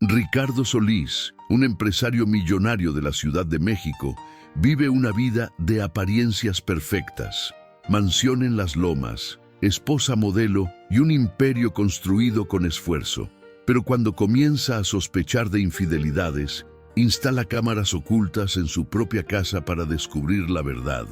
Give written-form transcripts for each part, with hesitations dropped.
Ricardo Solís, un empresario millonario de la Ciudad de México, vive una vida de apariencias perfectas. Mansión en las Lomas, esposa modelo y un imperio construido con esfuerzo. Pero cuando comienza a sospechar de infidelidades, instala cámaras ocultas en su propia casa para descubrir la verdad.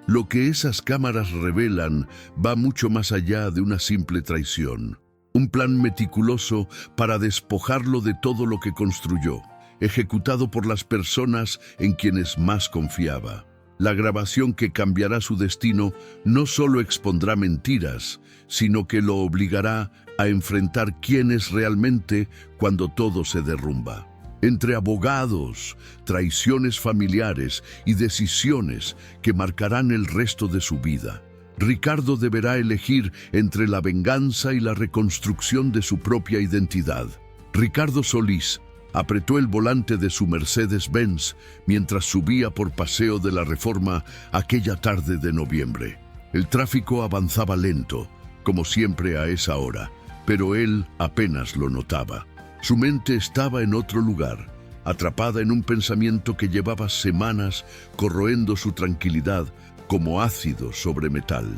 Lo que esas cámaras revelan va mucho más allá de una simple traición. Un plan meticuloso para despojarlo de todo lo que construyó, ejecutado por las personas en quienes más confiaba. La grabación que cambiará su destino no solo expondrá mentiras, sino que lo obligará a enfrentar quién es realmente cuando todo se derrumba. Entre abogados, traiciones familiares y decisiones que marcarán el resto de su vida, Ricardo deberá elegir entre la venganza y la reconstrucción de su propia identidad. Ricardo Solís apretó el volante de su Mercedes-Benz mientras subía por Paseo de la Reforma aquella tarde de noviembre. El tráfico avanzaba lento, como siempre a esa hora, pero él apenas lo notaba. Su mente estaba en otro lugar, atrapada en un pensamiento que llevaba semanas corroendo su tranquilidad como ácido sobre metal.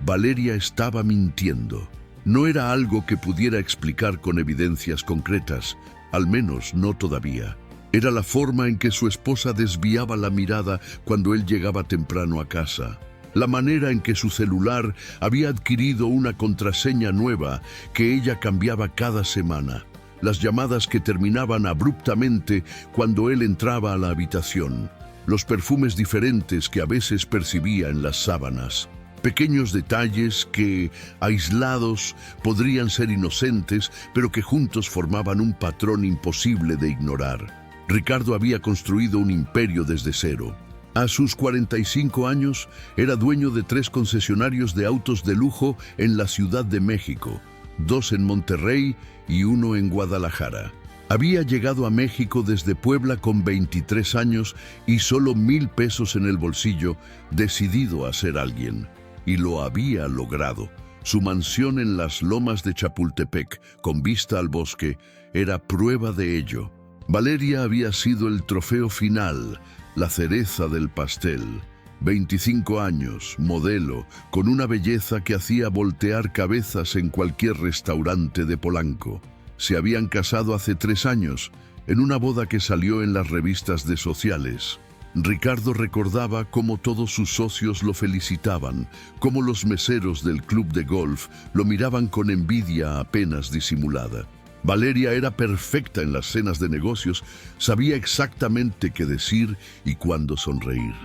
Valeria estaba mintiendo. No era algo que pudiera explicar con evidencias concretas, al menos no todavía. Era la forma en que su esposa desviaba la mirada cuando él llegaba temprano a casa. La manera en que su celular había adquirido una contraseña nueva que ella cambiaba cada semana. Las llamadas que terminaban abruptamente cuando él entraba a la habitación. Los perfumes diferentes que a veces percibía en las sábanas. Pequeños detalles que, aislados, podrían ser inocentes, pero que juntos formaban un patrón imposible de ignorar. Ricardo había construido un imperio desde cero. A sus 45 años, era dueño de 3 concesionarios de autos de lujo en la Ciudad de México, 2 en Monterrey y 1 en Guadalajara. Había llegado a México desde Puebla con 23 años y solo 1,000 pesos en el bolsillo, decidido a ser alguien. Y lo había logrado. Su mansión en las Lomas de Chapultepec, con vista al bosque, era prueba de ello. Valeria había sido el trofeo final, la cereza del pastel. 25 años, modelo, con una belleza que hacía voltear cabezas en cualquier restaurante de Polanco. Se habían casado hace 3 años, en una boda que salió en las revistas de sociales. Ricardo recordaba cómo todos sus socios lo felicitaban, cómo los meseros del club de golf lo miraban con envidia apenas disimulada. Valeria era perfecta en las cenas de negocios, sabía exactamente qué decir y cuándo sonreír.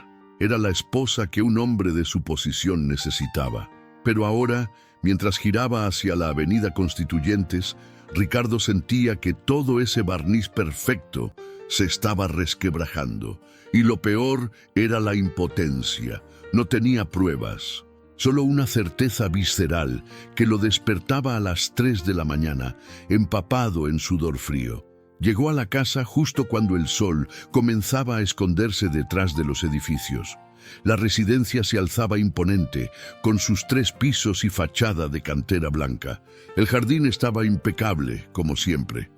Era la esposa que un hombre de su posición necesitaba. Pero ahora, mientras giraba hacia la avenida Constituyentes, Ricardo sentía que todo ese barniz perfecto se estaba resquebrajando. Y lo peor era la impotencia. No tenía pruebas, solo una certeza visceral que lo despertaba a las 3 de la mañana, empapado en sudor frío. Llegó a la casa justo cuando el sol comenzaba a esconderse detrás de los edificios. La residencia se alzaba imponente, con sus 3 pisos y fachada de cantera blanca. El jardín estaba impecable, como siempre.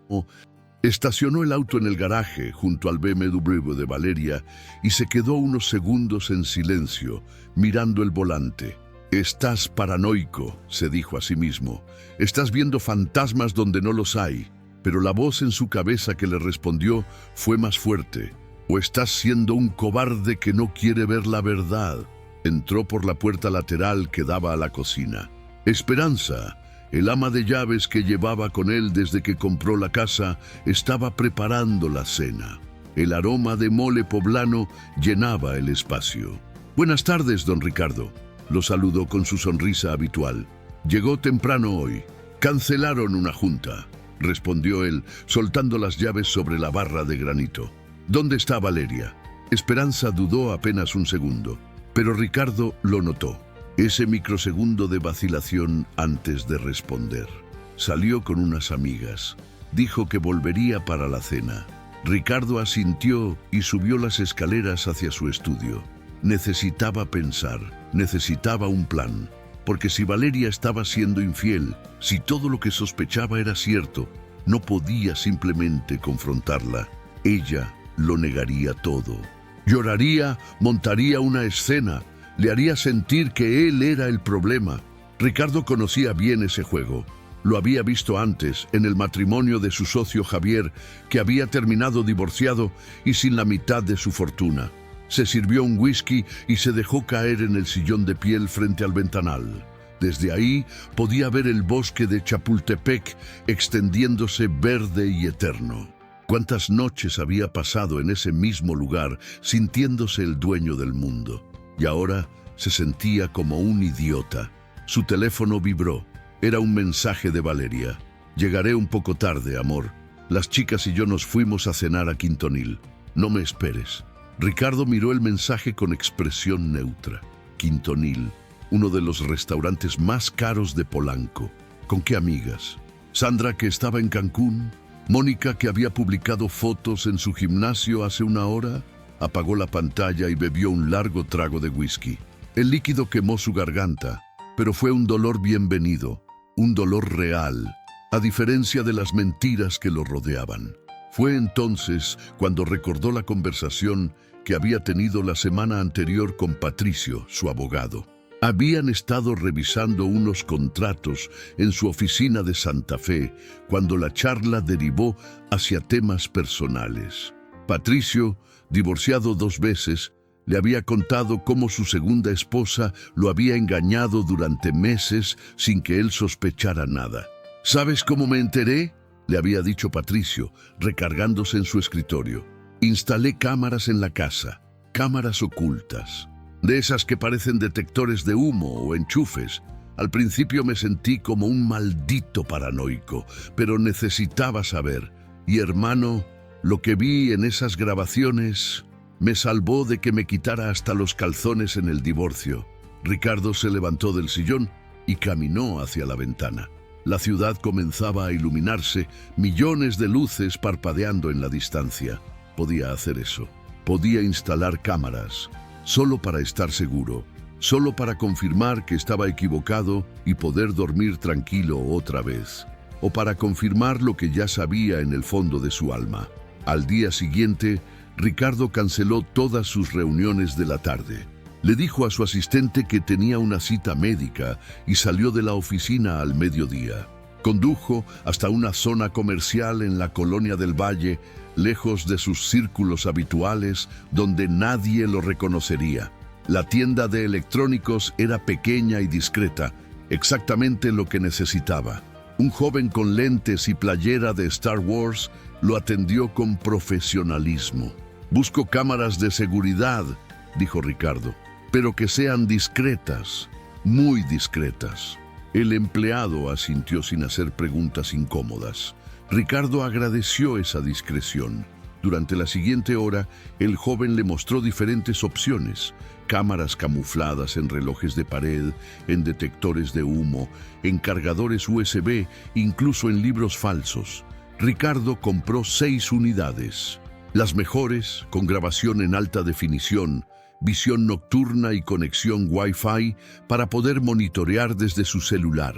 Estacionó el auto en el garaje, junto al BMW de Valeria, y se quedó unos segundos en silencio, mirando el volante. «Estás paranoico», se dijo a sí mismo. «Estás viendo fantasmas donde no los hay». Pero la voz en su cabeza que le respondió fue más fuerte. «O estás siendo un cobarde que no quiere ver la verdad». Entró por la puerta lateral que daba a la cocina. Esperanza, el ama de llaves que llevaba con él desde que compró la casa, estaba preparando la cena. El aroma de mole poblano llenaba el espacio. «Buenas tardes, don Ricardo», lo saludó con su sonrisa habitual. «Llegó temprano hoy. Cancelaron una junta», respondió él, soltando las llaves sobre la barra de granito. «¿Dónde está Valeria?». Esperanza dudó apenas un segundo, pero Ricardo lo notó. Ese microsegundo de vacilación antes de responder. Salió con unas amigas. Dijo que volvería para la cena. Ricardo asintió y subió las escaleras hacia su estudio. Necesitaba pensar, necesitaba un plan. Porque si Valeria estaba siendo infiel, si todo lo que sospechaba era cierto, No podía simplemente confrontarla. Ella lo negaría todo. Lloraría, montaría una escena, le haría sentir que él era el problema. Ricardo conocía bien ese juego. Lo había visto antes, en el matrimonio de su socio Javier, que había terminado divorciado y sin la mitad de su fortuna. Se sirvió un whisky y se dejó caer en el sillón de piel frente al ventanal. Desde ahí podía ver el bosque de Chapultepec extendiéndose verde y eterno. ¿Cuántas noches había pasado en ese mismo lugar sintiéndose el dueño del mundo? Y ahora se sentía como un idiota. Su teléfono vibró. Era un mensaje de Valeria. «Llegaré un poco tarde, amor. Las chicas y yo nos fuimos a cenar a Quintonil. No me esperes». Ricardo miró el mensaje con expresión neutra. Quintonil, uno de los restaurantes más caros de Polanco. ¿Con qué amigas? Sandra, que estaba en Cancún. Mónica, que había publicado fotos en su gimnasio hace una hora. Apagó la pantalla y bebió un largo trago de whisky. El líquido quemó su garganta, pero fue un dolor bienvenido, un dolor real, a diferencia de las mentiras que lo rodeaban. Fue entonces cuando recordó la conversación que había tenido la semana anterior con Patricio, su abogado. Habían estado revisando unos contratos en su oficina de Santa Fe cuando la charla derivó hacia temas personales. Patricio, divorciado 2 veces, le había contado cómo su segunda esposa lo había engañado durante meses sin que él sospechara nada. «¿Sabes cómo me enteré?», le había dicho Patricio, recargándose en su escritorio. «Instalé cámaras en la casa, cámaras ocultas, de esas que parecen detectores de humo o enchufes. Al principio me sentí como un maldito paranoico, pero necesitaba saber. Y hermano, lo que vi en esas grabaciones me salvó de que me quitara hasta los calzones en el divorcio». Ricardo se levantó del sillón y caminó hacia la ventana. La ciudad comenzaba a iluminarse, millones de luces parpadeando en la distancia. Podía hacer eso. Podía instalar cámaras, solo para estar seguro, solo para confirmar que estaba equivocado y poder dormir tranquilo otra vez, o para confirmar lo que ya sabía en el fondo de su alma. Al día siguiente, Ricardo canceló todas sus reuniones de la tarde. Le dijo a su asistente que tenía una cita médica y salió de la oficina al mediodía. Condujo hasta una zona comercial en la Colonia del Valle, lejos de sus círculos habituales, donde nadie lo reconocería. La tienda de electrónicos era pequeña y discreta, exactamente lo que necesitaba. Un joven con lentes y playera de Star Wars lo atendió con profesionalismo. «Busco cámaras de seguridad», dijo Ricardo, «pero que sean discretas, muy discretas». El empleado asintió sin hacer preguntas incómodas. Ricardo agradeció esa discreción. Durante la siguiente hora, el joven le mostró diferentes opciones: cámaras camufladas en relojes de pared, en detectores de humo, en cargadores USB, incluso en libros falsos. Ricardo compró 6 unidades. Las mejores, con grabación en alta definición, visión nocturna y conexión Wi-Fi para poder monitorear desde su celular.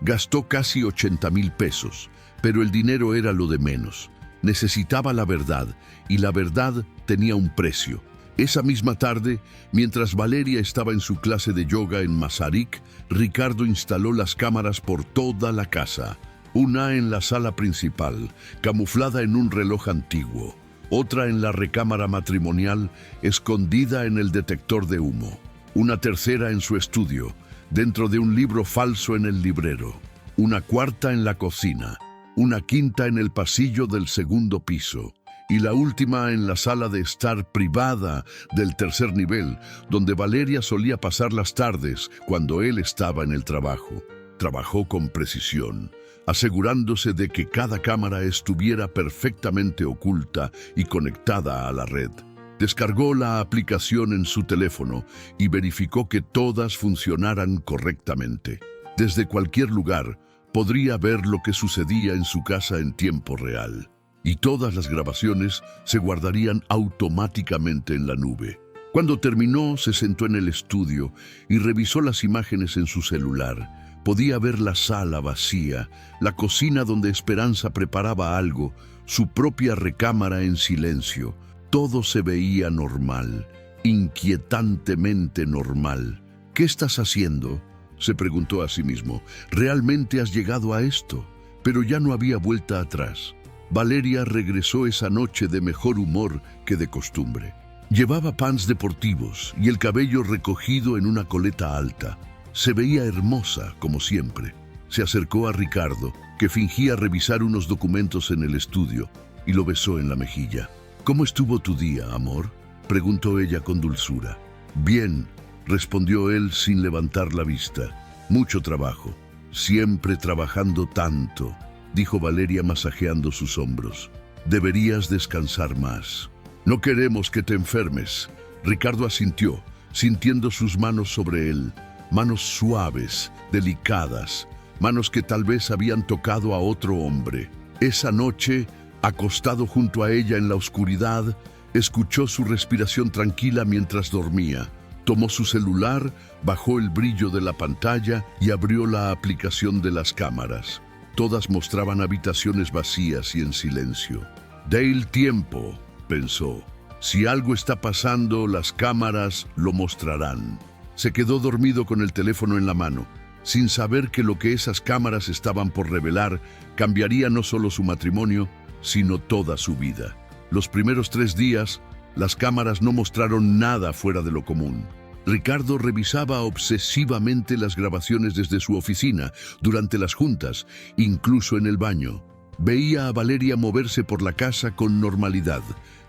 Gastó casi 80,000 pesos, pero el dinero era lo de menos. Necesitaba la verdad, y la verdad tenía un precio. Esa misma tarde, mientras Valeria estaba en su clase de yoga en Mazarik, Ricardo instaló las cámaras por toda la casa. Una en la sala principal, camuflada en un reloj antiguo. Otra en la recámara matrimonial, escondida en el detector de humo. Una tercera en su estudio, dentro de un libro falso en el librero. Una cuarta en la cocina. Una quinta en el pasillo del segundo piso. Y la última en la sala de estar privada del tercer nivel, donde Valeria solía pasar las tardes cuando él estaba en el trabajo. Trabajó con precisión, asegurándose de que cada cámara estuviera perfectamente oculta y conectada a la red. Descargó la aplicación en su teléfono y verificó que todas funcionaran correctamente. Desde cualquier lugar, podría ver lo que sucedía en su casa en tiempo real. Y todas las grabaciones se guardarían automáticamente en la nube. Cuando terminó, se sentó en el estudio y revisó las imágenes en su celular. Podía ver la sala vacía, la cocina donde Esperanza preparaba algo, su propia recámara en silencio. Todo se veía normal, inquietantemente normal. ¿Qué estás haciendo?, se preguntó a sí mismo. ¿Realmente has llegado a esto? Pero ya no había vuelta atrás. Valeria regresó esa noche de mejor humor que de costumbre. Llevaba pants deportivos y el cabello recogido en una coleta alta. Se veía hermosa, como siempre. Se acercó a Ricardo, que fingía revisar unos documentos en el estudio, y lo besó en la mejilla. «¿Cómo estuvo tu día, amor?», preguntó ella con dulzura. «Bien», respondió él sin levantar la vista. «Mucho trabajo. Siempre trabajando tanto», dijo Valeria masajeando sus hombros. «Deberías descansar más». «No queremos que te enfermes». Ricardo asintió, sintiendo sus manos sobre él. Manos suaves, delicadas, manos que tal vez habían tocado a otro hombre. Esa noche, acostado junto a ella en la oscuridad, escuchó su respiración tranquila mientras dormía. Tomó su celular, bajó el brillo de la pantalla y abrió la aplicación de las cámaras. Todas mostraban habitaciones vacías y en silencio. «Dale tiempo», pensó. «Si algo está pasando, las cámaras lo mostrarán». Se quedó dormido con el teléfono en la mano, sin saber que lo que esas cámaras estaban por revelar cambiaría no solo su matrimonio, sino toda su vida. Los primeros 3 días, las cámaras no mostraron nada fuera de lo común. Ricardo revisaba obsesivamente las grabaciones desde su oficina, durante las juntas, incluso en el baño. Veía a Valeria moverse por la casa con normalidad,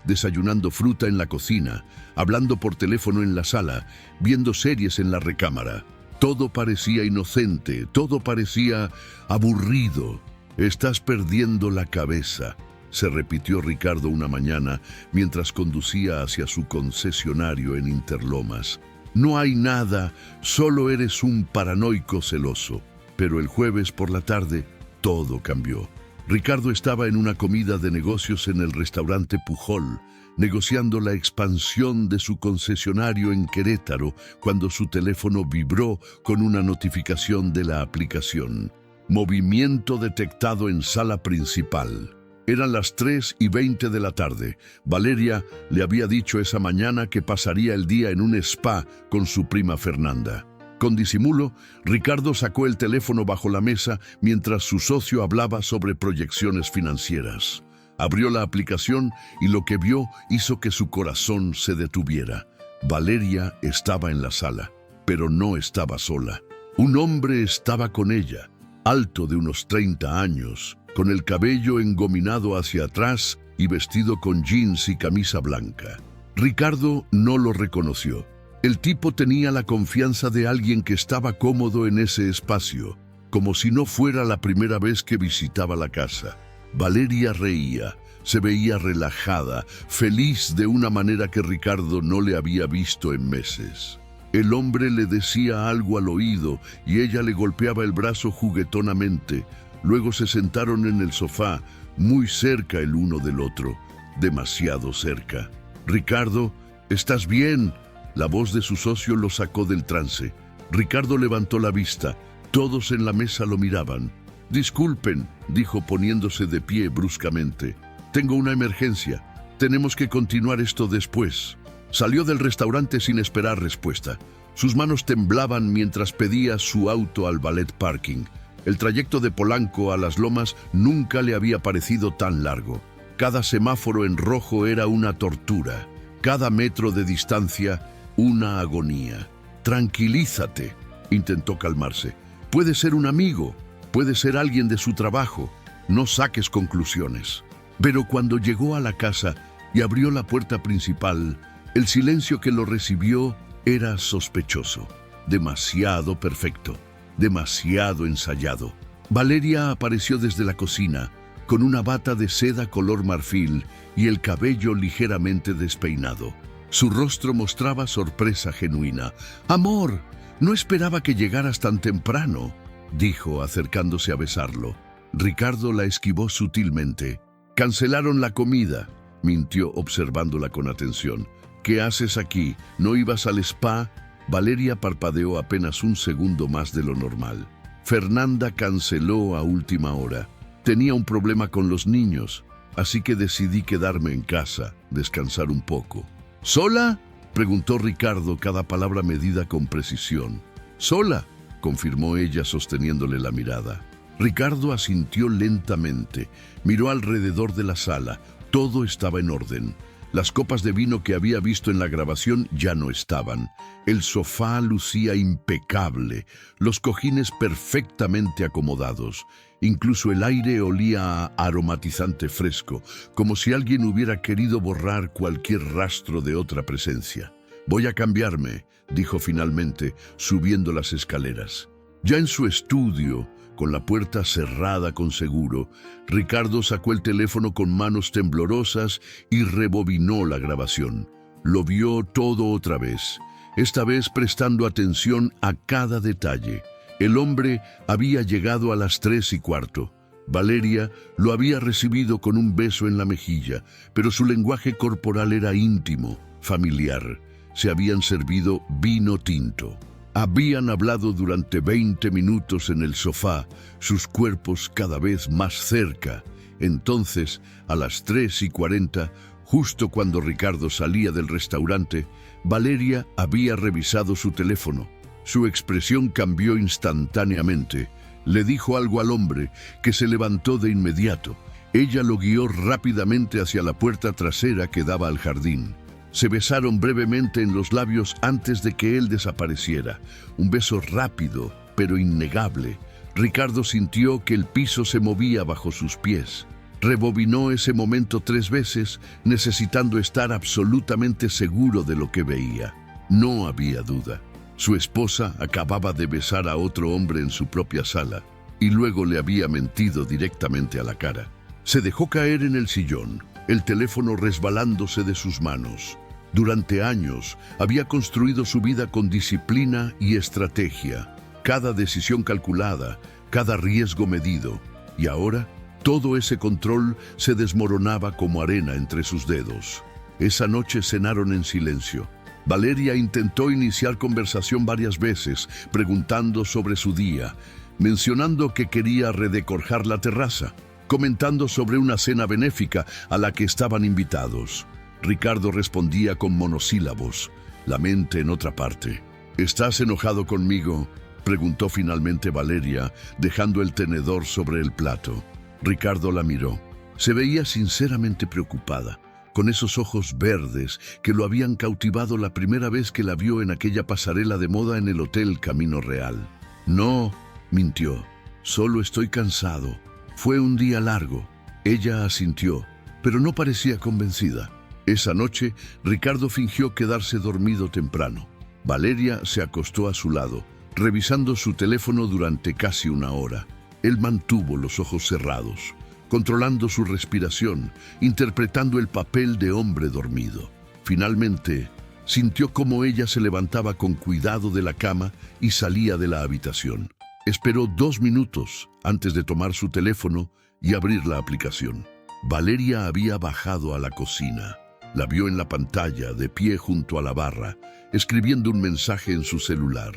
desayunando fruta en la cocina, hablando por teléfono en la sala, viendo series en la recámara. Todo parecía inocente, todo parecía aburrido. «Estás perdiendo la cabeza», se repitió Ricardo una mañana mientras conducía hacia su concesionario en Interlomas. «No hay nada, solo eres un paranoico celoso». Pero el jueves por la tarde, todo cambió. Ricardo estaba en una comida de negocios en el restaurante Pujol, negociando la expansión de su concesionario en Querétaro, cuando su teléfono vibró con una notificación de la aplicación. Movimiento detectado en sala principal. Eran las 3:20 de la tarde. Valeria le había dicho esa mañana que pasaría el día en un spa con su prima Fernanda. Con disimulo, Ricardo sacó el teléfono bajo la mesa mientras su socio hablaba sobre proyecciones financieras. Abrió la aplicación y lo que vio hizo que su corazón se detuviera. Valeria estaba en la sala, pero no estaba sola. Un hombre estaba con ella, alto de unos 30 años, con el cabello engominado hacia atrás y vestido con jeans y camisa blanca. Ricardo no lo reconoció. El tipo tenía la confianza de alguien que estaba cómodo en ese espacio, como si no fuera la primera vez que visitaba la casa. Valeria reía, se veía relajada, feliz de una manera que Ricardo no le había visto en meses. El hombre le decía algo al oído y ella le golpeaba el brazo juguetonamente. Luego se sentaron en el sofá, muy cerca el uno del otro, demasiado cerca. «Ricardo, ¿estás bien?». La voz de su socio lo sacó del trance. Ricardo levantó la vista. Todos en la mesa lo miraban. «Disculpen», dijo poniéndose de pie bruscamente. «Tengo una emergencia. Tenemos que continuar esto después». Salió del restaurante sin esperar respuesta. Sus manos temblaban mientras pedía su auto al valet parking. El trayecto de Polanco a Las Lomas nunca le había parecido tan largo. Cada semáforo en rojo era una tortura. Cada metro de distancia, una agonía. «Tranquilízate», intentó calmarse. «Puede ser un amigo, puede ser alguien de su trabajo. No saques conclusiones». Pero cuando llegó a la casa y abrió la puerta principal, el silencio que lo recibió era sospechoso. Demasiado perfecto, demasiado ensayado. Valeria apareció desde la cocina, con una bata de seda color marfil y el cabello ligeramente despeinado. Su rostro mostraba sorpresa genuina. «Amor, no esperaba que llegaras tan temprano», dijo, acercándose a besarlo. Ricardo la esquivó sutilmente. «Cancelaron la comida», mintió observándola con atención. «¿Qué haces aquí? ¿No ibas al spa?». Valeria parpadeó apenas un segundo más de lo normal. Fernanda canceló a última hora. Tenía un problema con los niños, así que decidí quedarme en casa, descansar un poco. ¿Sola?, preguntó Ricardo, cada palabra medida con precisión. «Sola», confirmó ella sosteniéndole la mirada. Ricardo asintió lentamente, miró alrededor de la sala. Todo estaba en orden. Las copas de vino que había visto en la grabación ya no estaban. El sofá lucía impecable, los cojines perfectamente acomodados. Incluso el aire olía a aromatizante fresco, como si alguien hubiera querido borrar cualquier rastro de otra presencia. «Voy a cambiarme», dijo finalmente, subiendo las escaleras. Ya en su estudio, con la puerta cerrada con seguro, Ricardo sacó el teléfono con manos temblorosas y rebobinó la grabación. Lo vio todo otra vez, esta vez prestando atención a cada detalle. El hombre había llegado a las 3:15. Valeria lo había recibido con un beso en la mejilla, pero su lenguaje corporal era íntimo, familiar. Se habían servido vino tinto. Habían hablado durante 20 minutos en el sofá, sus cuerpos cada vez más cerca. Entonces, a las 3:40, justo cuando Ricardo salía del restaurante, Valeria había revisado su teléfono. Su expresión cambió instantáneamente. Le dijo algo al hombre, que se levantó de inmediato. Ella lo guió rápidamente hacia la puerta trasera que daba al jardín. Se besaron brevemente en los labios antes de que él desapareciera. Un beso rápido, pero innegable. Ricardo sintió que el piso se movía bajo sus pies. Rebobinó ese momento 3 veces, necesitando estar absolutamente seguro de lo que veía. No había duda. Su esposa acababa de besar a otro hombre en su propia sala, y luego le había mentido directamente a la cara. Se dejó caer en el sillón, el teléfono resbalándose de sus manos. Durante años había construido su vida con disciplina y estrategia, cada decisión calculada, cada riesgo medido, y ahora todo ese control se desmoronaba como arena entre sus dedos. Esa noche cenaron en silencio. Valeria intentó iniciar conversación varias veces, preguntando sobre su día, mencionando que quería redecorar la terraza, comentando sobre una cena benéfica a la que estaban invitados. Ricardo respondía con monosílabos, la mente en otra parte. «¿Estás enojado conmigo?», preguntó finalmente Valeria, dejando el tenedor sobre el plato. Ricardo la miró. Se veía sinceramente preocupada, con esos ojos verdes que lo habían cautivado la primera vez que la vio en aquella pasarela de moda en el Hotel Camino Real. «No», mintió, «solo estoy cansado. Fue un día largo». Ella asintió, pero no parecía convencida. Esa noche, Ricardo fingió quedarse dormido temprano. Valeria se acostó a su lado, revisando su teléfono durante casi 1 hora. Él mantuvo los ojos cerrados, controlando su respiración, interpretando el papel de hombre dormido. Finalmente, sintió cómo ella se levantaba con cuidado de la cama y salía de la habitación. Esperó 2 minutos antes de tomar su teléfono y abrir la aplicación. Valeria había bajado a la cocina. La vio en la pantalla, de pie junto a la barra, escribiendo un mensaje en su celular.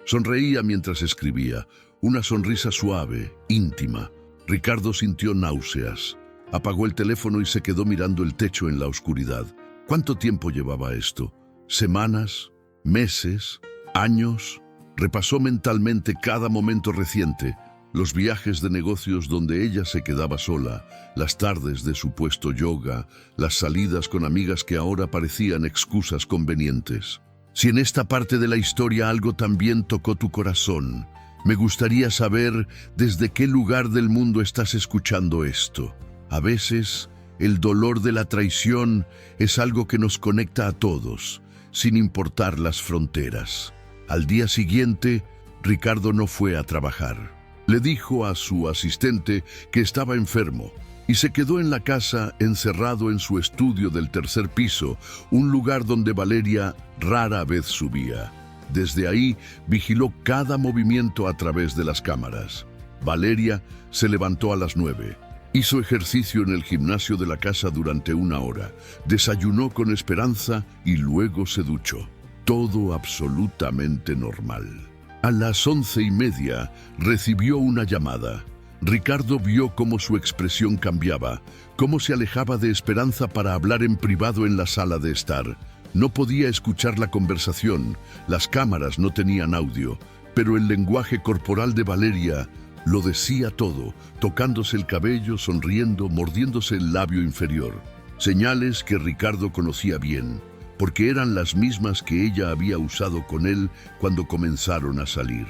Sonreía mientras escribía, una sonrisa suave, íntima. Ricardo sintió náuseas. Apagó el teléfono y se quedó mirando el techo en la oscuridad. ¿Cuánto tiempo llevaba esto? ¿Semanas? ¿Meses? ¿Años? Repasó mentalmente cada momento reciente, los viajes de negocios donde ella se quedaba sola, las tardes de supuesto yoga, las salidas con amigas que ahora parecían excusas convenientes. Si en esta parte de la historia algo también tocó tu corazón, me gustaría saber desde qué lugar del mundo estás escuchando esto. A veces, el dolor de la traición es algo que nos conecta a todos, sin importar las fronteras. Al día siguiente, Ricardo no fue a trabajar. Le dijo a su asistente que estaba enfermo y se quedó en la casa encerrado en su estudio del 3er piso, un lugar donde Valeria rara vez subía. Desde ahí vigiló cada movimiento a través de las cámaras. Valeria se levantó a las 9. Hizo ejercicio en el gimnasio de la casa durante 1 hora. Desayunó con Esperanza y luego se duchó. Todo absolutamente normal. A las 11:30 recibió una llamada. Ricardo vio cómo su expresión cambiaba, cómo se alejaba de Esperanza para hablar en privado en la sala de estar. No podía escuchar la conversación, las cámaras no tenían audio, pero el lenguaje corporal de Valeria lo decía todo, tocándose el cabello, sonriendo, mordiéndose el labio inferior. Señales que Ricardo conocía bien, porque eran las mismas que ella había usado con él cuando comenzaron a salir.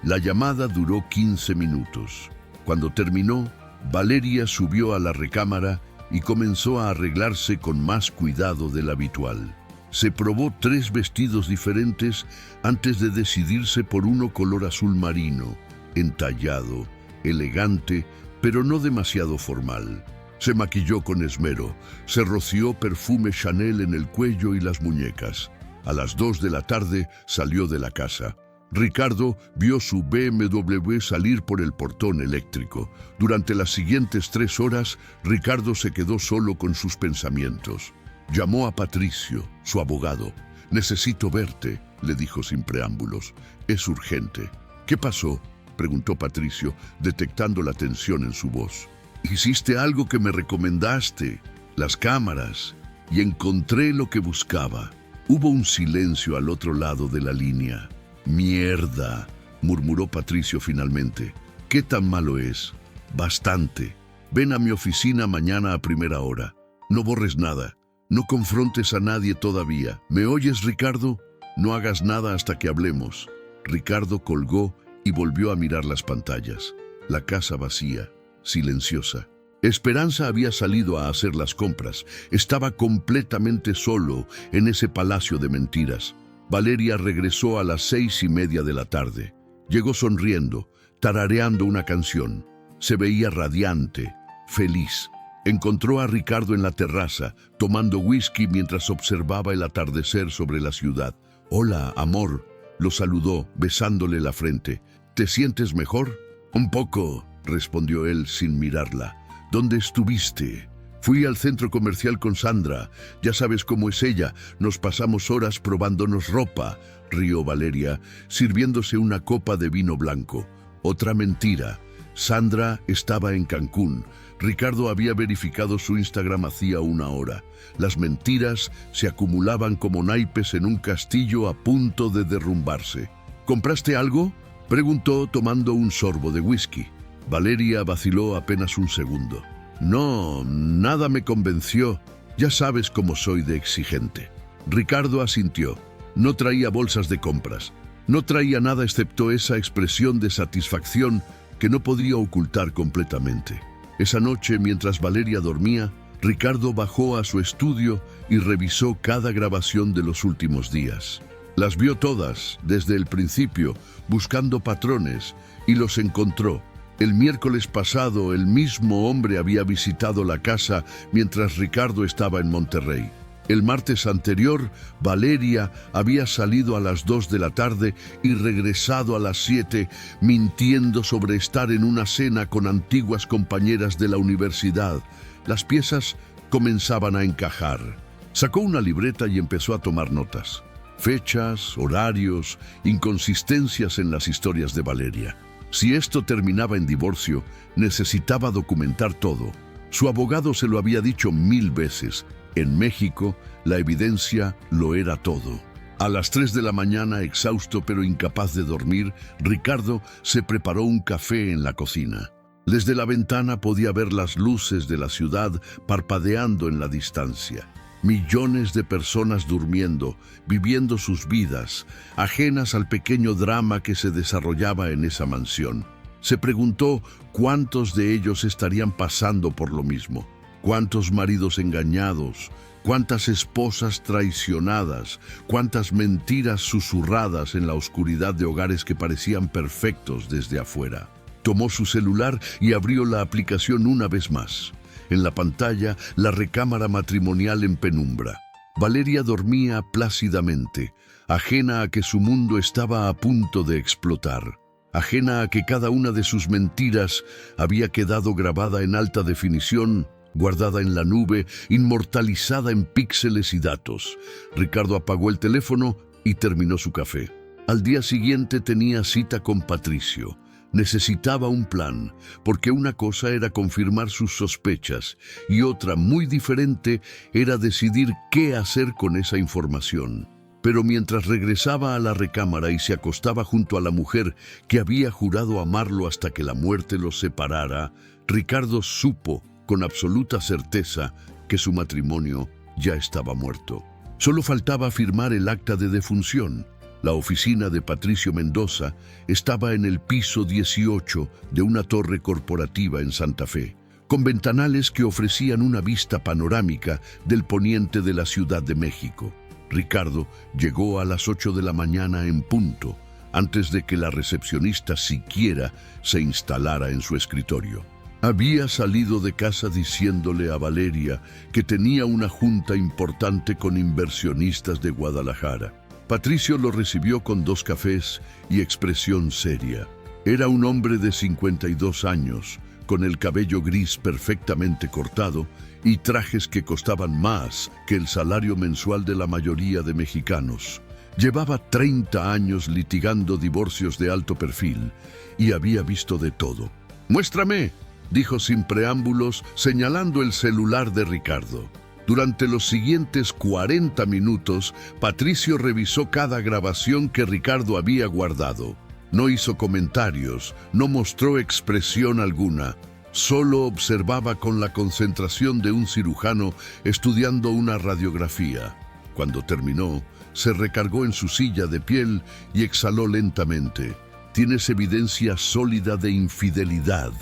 La llamada duró 15 minutos. Cuando terminó, Valeria subió a la recámara y comenzó a arreglarse con más cuidado del habitual. Se probó 3 vestidos diferentes antes de decidirse por uno color azul marino, entallado, elegante, pero no demasiado formal. Se maquilló con esmero, se roció perfume Chanel en el cuello y las muñecas. A las 2 de la tarde salió de la casa. Ricardo vio su BMW salir por el portón eléctrico. Durante las siguientes 3 horas, Ricardo se quedó solo con sus pensamientos. Llamó a Patricio, su abogado. «Necesito verte», le dijo sin preámbulos. «Es urgente». «¿Qué pasó?», preguntó Patricio, detectando la tensión en su voz. «Hiciste algo que me recomendaste, las cámaras, y encontré lo que buscaba». Hubo un silencio al otro lado de la línea. «Mierda», murmuró Patricio finalmente. «¿Qué tan malo es?» «Bastante. Ven a mi oficina mañana a primera hora. No borres nada. No confrontes a nadie todavía. ¿Me oyes, Ricardo? No hagas nada hasta que hablemos». Ricardo colgó y volvió a mirar las pantallas. La casa vacía, silenciosa. Esperanza había salido a hacer las compras. Estaba completamente solo en ese palacio de mentiras. Valeria regresó a las 6:30 de la tarde. Llegó sonriendo, tarareando una canción. Se veía radiante, feliz. Encontró a Ricardo en la terraza, tomando whisky mientras observaba el atardecer sobre la ciudad. «Hola, amor», lo saludó, besándole la frente. «¿Te sientes mejor?» «Un poco», respondió él sin mirarla. «¿Dónde estuviste?» «Fui al centro comercial con Sandra. Ya sabes cómo es ella. Nos pasamos horas probándonos ropa», rió Valeria, sirviéndose una copa de vino blanco. Otra mentira. Sandra estaba en Cancún. Ricardo había verificado su Instagram hacía una hora. Las mentiras se acumulaban como naipes en un castillo a punto de derrumbarse. «¿Compraste algo?», preguntó tomando un sorbo de whisky. Valeria vaciló apenas un segundo. «No, nada me convenció. Ya sabes cómo soy de exigente». Ricardo asintió. No traía bolsas de compras. No traía nada excepto esa expresión de satisfacción que no podía ocultar completamente. Esa noche, mientras Valeria dormía, Ricardo bajó a su estudio y revisó cada grabación de los últimos días. Las vio todas, desde el principio, buscando patrones, y los encontró. El miércoles pasado, el mismo hombre había visitado la casa mientras Ricardo estaba en Monterrey. El martes anterior, Valeria había salido a las 2 de la tarde y regresado a las 7, mintiendo sobre estar en una cena con antiguas compañeras de la universidad. Las piezas comenzaban a encajar. Sacó una libreta y empezó a tomar notas. Fechas, horarios, inconsistencias en las historias de Valeria. Si esto terminaba en divorcio, necesitaba documentar todo. Su abogado se lo había dicho 1000 veces. En México, la evidencia lo era todo. A las 3 de la mañana, exhausto pero incapaz de dormir, Ricardo se preparó un café en la cocina. Desde la ventana podía ver las luces de la ciudad parpadeando en la distancia. Millones de personas durmiendo, viviendo sus vidas, ajenas al pequeño drama que se desarrollaba en esa mansión. Se preguntó cuántos de ellos estarían pasando por lo mismo. Cuántos maridos engañados, cuántas esposas traicionadas, cuántas mentiras susurradas en la oscuridad de hogares que parecían perfectos desde afuera. Tomó su celular y abrió la aplicación una vez más. En la pantalla, la recámara matrimonial en penumbra. Valeria dormía plácidamente, ajena a que su mundo estaba a punto de explotar. Ajena a que cada una de sus mentiras había quedado grabada en alta definición, guardada en la nube, inmortalizada en píxeles y datos. Ricardo apagó el teléfono y terminó su café. Al día siguiente tenía cita con Patricio. Necesitaba un plan, porque una cosa era confirmar sus sospechas y otra, muy diferente, era decidir qué hacer con esa información. Pero mientras regresaba a la recámara y se acostaba junto a la mujer que había jurado amarlo hasta que la muerte los separara, Ricardo supo con absoluta certeza que su matrimonio ya estaba muerto. Solo faltaba firmar el acta de defunción. La oficina de Patricio Mendoza estaba en el piso 18 de una torre corporativa en Santa Fe, con ventanales que ofrecían una vista panorámica del poniente de la Ciudad de México. Ricardo llegó a las 8 de la mañana en punto, antes de que la recepcionista siquiera se instalara en su escritorio. Había salido de casa diciéndole a Valeria que tenía una junta importante con inversionistas de Guadalajara. Patricio lo recibió con 2 cafés y expresión seria. Era un hombre de 52 años, con el cabello gris perfectamente cortado y trajes que costaban más que el salario mensual de la mayoría de mexicanos. Llevaba 30 años litigando divorcios de alto perfil y había visto de todo. «Muéstrame», dijo sin preámbulos, señalando el celular de Ricardo. Durante los siguientes 40 minutos, Patricio revisó cada grabación que Ricardo había guardado. No hizo comentarios, no mostró expresión alguna. Solo observaba con la concentración de un cirujano estudiando una radiografía. Cuando terminó, se recargó en su silla de piel y exhaló lentamente. «Tienes evidencia sólida de infidelidad»,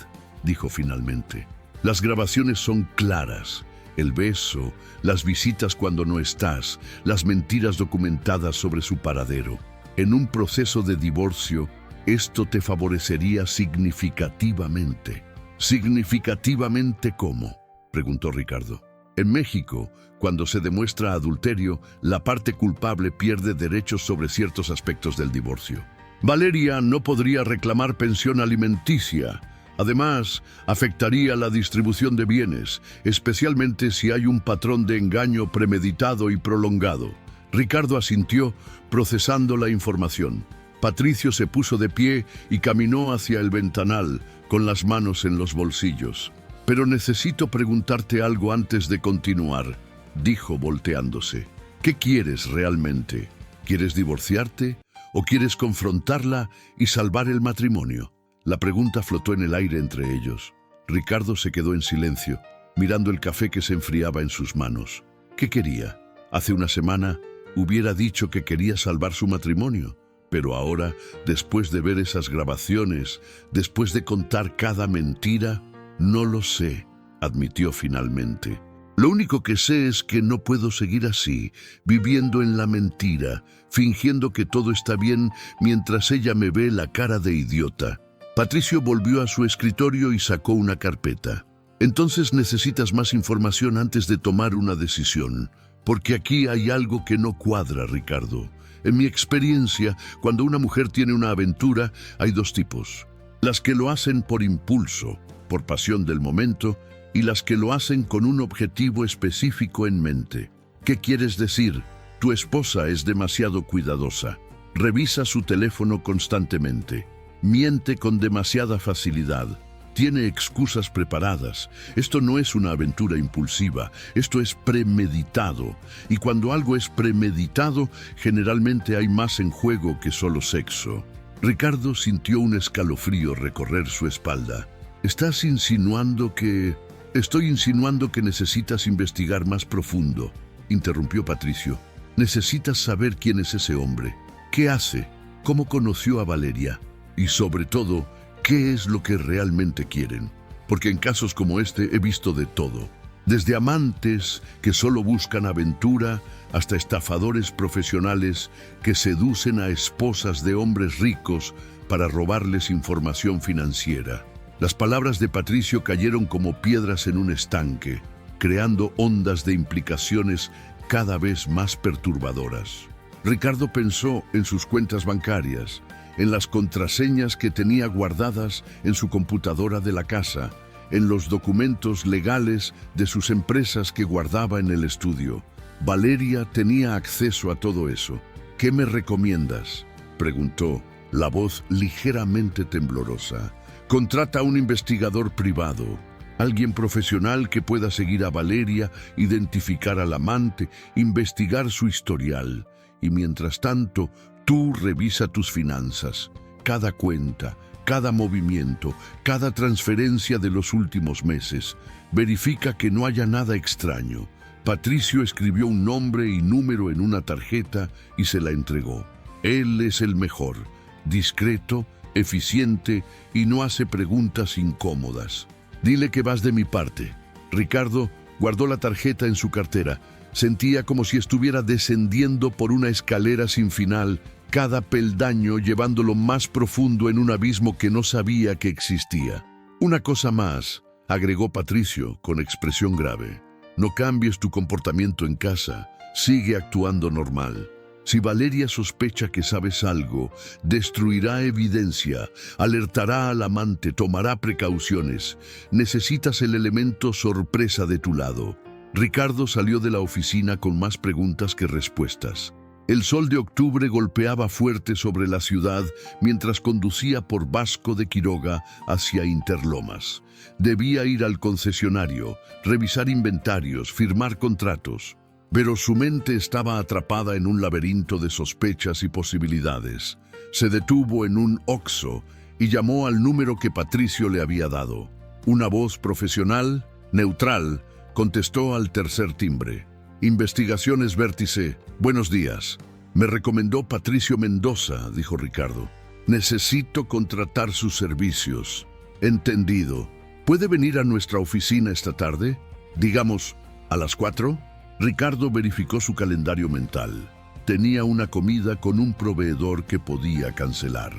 dijo finalmente. «Las grabaciones son claras. El beso, las visitas cuando no estás, las mentiras documentadas sobre su paradero. En un proceso de divorcio, esto te favorecería significativamente». «¿Significativamente cómo?», preguntó Ricardo. «En México, cuando se demuestra adulterio, la parte culpable pierde derechos sobre ciertos aspectos del divorcio. Valeria no podría reclamar pensión alimenticia. Además, afectaría la distribución de bienes, especialmente si hay un patrón de engaño premeditado y prolongado». Ricardo asintió, procesando la información. Patricio se puso de pie y caminó hacia el ventanal, con las manos en los bolsillos. «Pero necesito preguntarte algo antes de continuar», dijo volteándose. «¿Qué quieres realmente? ¿Quieres divorciarte o quieres confrontarla y salvar el matrimonio?». La pregunta flotó en el aire entre ellos. Ricardo se quedó en silencio, mirando el café que se enfriaba en sus manos. ¿Qué quería? Hace una semana hubiera dicho que quería salvar su matrimonio, pero ahora, después de ver esas grabaciones, después de contar cada mentira, «No lo sé», admitió finalmente. «Lo único que sé es que no puedo seguir así, viviendo en la mentira, fingiendo que todo está bien mientras ella me ve la cara de idiota». Patricio volvió a su escritorio y sacó una carpeta. «Entonces necesitas más información antes de tomar una decisión, porque aquí hay algo que no cuadra, Ricardo. En mi experiencia, cuando una mujer tiene una aventura, hay 2 tipos. Las que lo hacen por impulso, por pasión del momento, y las que lo hacen con un objetivo específico en mente. ¿Qué quieres decir? Tu esposa es demasiado cuidadosa. Revisa su teléfono constantemente. Miente con demasiada facilidad. Tiene excusas preparadas. Esto no es una aventura impulsiva, esto es premeditado. Y cuando algo es premeditado, generalmente hay más en juego que solo sexo». Ricardo sintió un escalofrío recorrer su espalda. «¿Estás insinuando que...?» «Estoy insinuando que necesitas investigar más profundo», interrumpió Patricio. «Necesitas saber quién es ese hombre, qué hace, cómo conoció a Valeria y, sobre todo, qué es lo que realmente quieren. Porque en casos como este he visto de todo. Desde amantes que solo buscan aventura hasta estafadores profesionales que seducen a esposas de hombres ricos para robarles información financiera». Las palabras de Patricio cayeron como piedras en un estanque, creando ondas de implicaciones cada vez más perturbadoras. Ricardo pensó en sus cuentas bancarias, en las contraseñas que tenía guardadas en su computadora de la casa, en los documentos legales de sus empresas que guardaba en el estudio. Valeria tenía acceso a todo eso. «¿Qué me recomiendas?», preguntó, la voz ligeramente temblorosa. Contrata a un investigador privado, alguien profesional que pueda seguir a Valeria, identificar al amante, investigar su historial. Y mientras tanto, tú revisa tus finanzas, cada cuenta, cada movimiento, cada transferencia de los últimos meses. Verifica que no haya nada extraño. Patricio escribió un nombre y número en una tarjeta y se la entregó. Él es el mejor, discreto, eficiente y no hace preguntas incómodas. Dile que vas de mi parte. Ricardo guardó la tarjeta en su cartera. Sentía como si estuviera descendiendo por una escalera sin final, cada peldaño llevándolo más profundo en un abismo que no sabía que existía. Una cosa más, agregó Patricio con expresión grave. No cambies tu comportamiento en casa. Sigue actuando normal. Si Valeria sospecha que sabes algo, destruirá evidencia, alertará al amante, tomará precauciones. Necesitas el elemento sorpresa de tu lado. Ricardo salió de la oficina con más preguntas que respuestas. El sol de octubre golpeaba fuerte sobre la ciudad mientras conducía por Vasco de Quiroga hacia Interlomas. Debía ir al concesionario, revisar inventarios, firmar contratos. Pero su mente estaba atrapada en un laberinto de sospechas y posibilidades. Se detuvo en un Oxxo y llamó al número que Patricio le había dado. Una voz profesional, neutral, contestó al tercer timbre. Investigaciones Vértice, buenos días. Me recomendó Patricio Mendoza, dijo Ricardo. Necesito contratar sus servicios. Entendido. ¿Puede venir a nuestra oficina esta tarde? Digamos, ¿a las 4? Ricardo verificó su calendario mental. Tenía una comida con un proveedor que podía cancelar.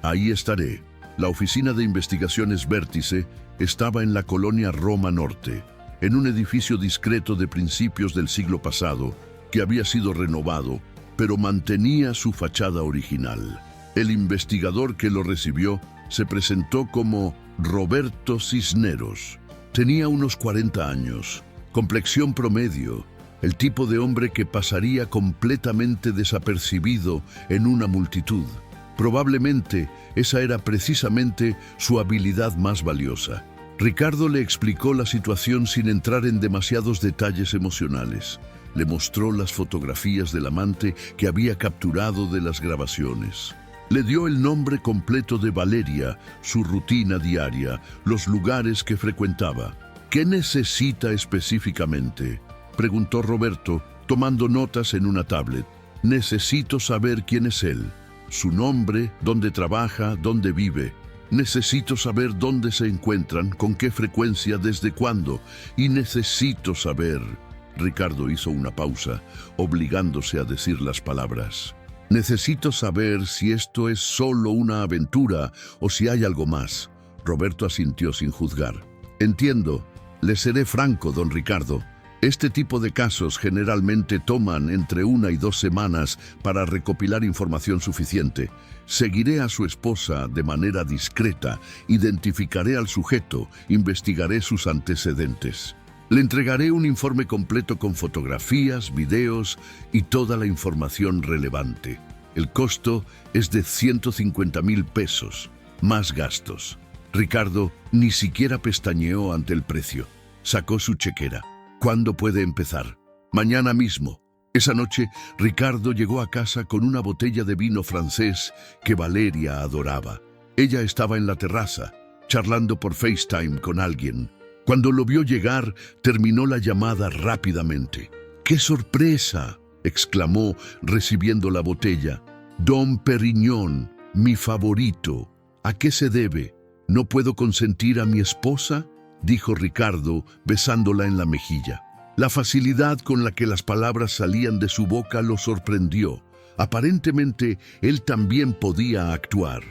Ahí estaré. La oficina de investigaciones Vértice estaba en la colonia Roma Norte, en un edificio discreto de principios del siglo pasado, que había sido renovado, pero mantenía su fachada original. El investigador que lo recibió se presentó como Roberto Cisneros. Tenía unos 40 años, complexión promedio, el tipo de hombre que pasaría completamente desapercibido en una multitud. Probablemente esa era precisamente su habilidad más valiosa. Ricardo le explicó la situación sin entrar en demasiados detalles emocionales. Le mostró las fotografías del amante que había capturado de las grabaciones. Le dio el nombre completo de Valeria, su rutina diaria, los lugares que frecuentaba. ¿Qué necesita específicamente?, preguntó Roberto, tomando notas en una tablet. Necesito saber quién es él, su nombre, dónde trabaja, dónde vive. Necesito saber dónde se encuentran, con qué frecuencia, desde cuándo. Y necesito saber... Ricardo hizo una pausa, obligándose a decir las palabras. Necesito saber si esto es solo una aventura o si hay algo más. Roberto asintió sin juzgar. Entiendo. Le seré franco, don Ricardo. Este tipo de casos generalmente toman entre 1 y 2 semanas para recopilar información suficiente. Seguiré a su esposa de manera discreta, identificaré al sujeto, investigaré sus antecedentes. Le entregaré un informe completo con fotografías, videos y toda la información relevante. El costo es de 150,000 pesos, más gastos. Ricardo ni siquiera pestañeó ante el precio. Sacó su chequera. ¿Cuándo puede empezar? Mañana mismo. Esa noche, Ricardo llegó a casa con una botella de vino francés que Valeria adoraba. Ella estaba en la terraza, charlando por FaceTime con alguien. Cuando lo vio llegar, terminó la llamada rápidamente. ¡Qué sorpresa!, exclamó, recibiendo la botella. Dom Perignon, mi favorito. ¿A qué se debe? ¿No puedo consentir a mi esposa?, dijo Ricardo, besándola en la mejilla. La facilidad con la que las palabras salían de su boca lo sorprendió. Aparentemente, él también podía actuar.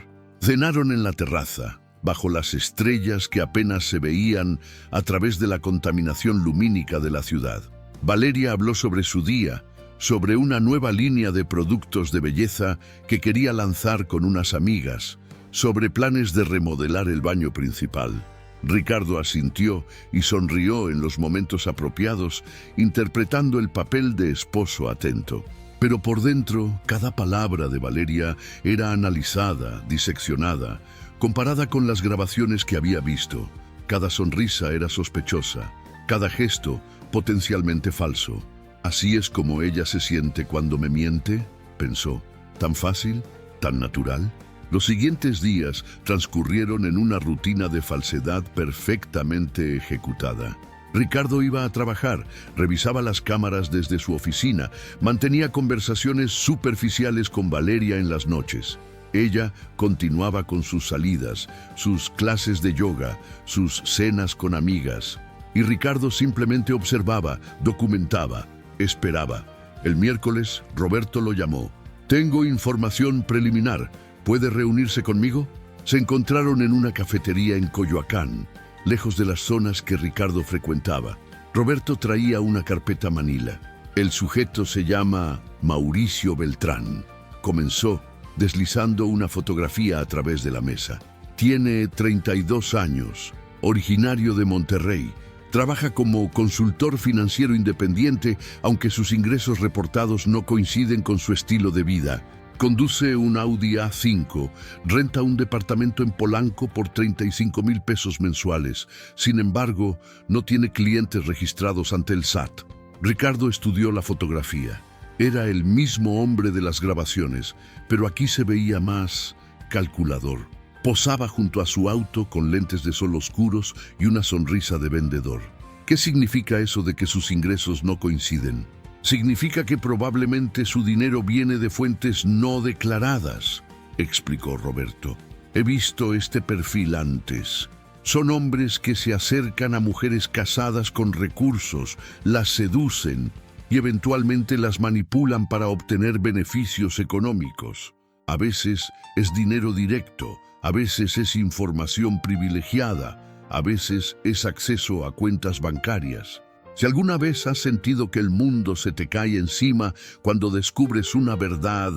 Cenaron en la terraza, bajo las estrellas que apenas se veían a través de la contaminación lumínica de la ciudad. Valeria habló sobre su día, sobre una nueva línea de productos de belleza que quería lanzar con unas amigas, sobre planes de remodelar el baño principal. Ricardo asintió y sonrió en los momentos apropiados, interpretando el papel de esposo atento. Pero por dentro, cada palabra de Valeria era analizada, diseccionada, comparada con las grabaciones que había visto. Cada sonrisa era sospechosa, cada gesto potencialmente falso. ¿Así es como ella se siente cuando me miente?, pensó. ¿Tan fácil? ¿Tan natural? Los siguientes días transcurrieron en una rutina de falsedad perfectamente ejecutada. Ricardo iba a trabajar, revisaba las cámaras desde su oficina, mantenía conversaciones superficiales con Valeria en las noches. Ella continuaba con sus salidas, sus clases de yoga, sus cenas con amigas. Y Ricardo simplemente observaba, documentaba, esperaba. El miércoles, Roberto lo llamó. «Tengo información preliminar. ¿Puede reunirse conmigo?» Se encontraron en una cafetería en Coyoacán, lejos de las zonas que Ricardo frecuentaba. Roberto traía una carpeta manila. El sujeto se llama Mauricio Beltrán. Comenzó deslizando una fotografía a través de la mesa. Tiene 32 años, originario de Monterrey. Trabaja como consultor financiero independiente, aunque sus ingresos reportados no coinciden con su estilo de vida. Conduce un Audi A5, renta un departamento en Polanco por 35,000 pesos mensuales. Sin embargo, no tiene clientes registrados ante el SAT. Ricardo estudió la fotografía. Era el mismo hombre de las grabaciones, pero aquí se veía más calculador. Posaba junto a su auto con lentes de sol oscuros y una sonrisa de vendedor. ¿Qué significa eso de que sus ingresos no coinciden? Significa que probablemente su dinero viene de fuentes no declaradas, explicó Roberto. He visto este perfil antes. Son hombres que se acercan a mujeres casadas con recursos, las seducen y eventualmente las manipulan para obtener beneficios económicos. A veces es dinero directo, a veces es información privilegiada, a veces es acceso a cuentas bancarias. Si alguna vez has sentido que el mundo se te cae encima cuando descubres una verdad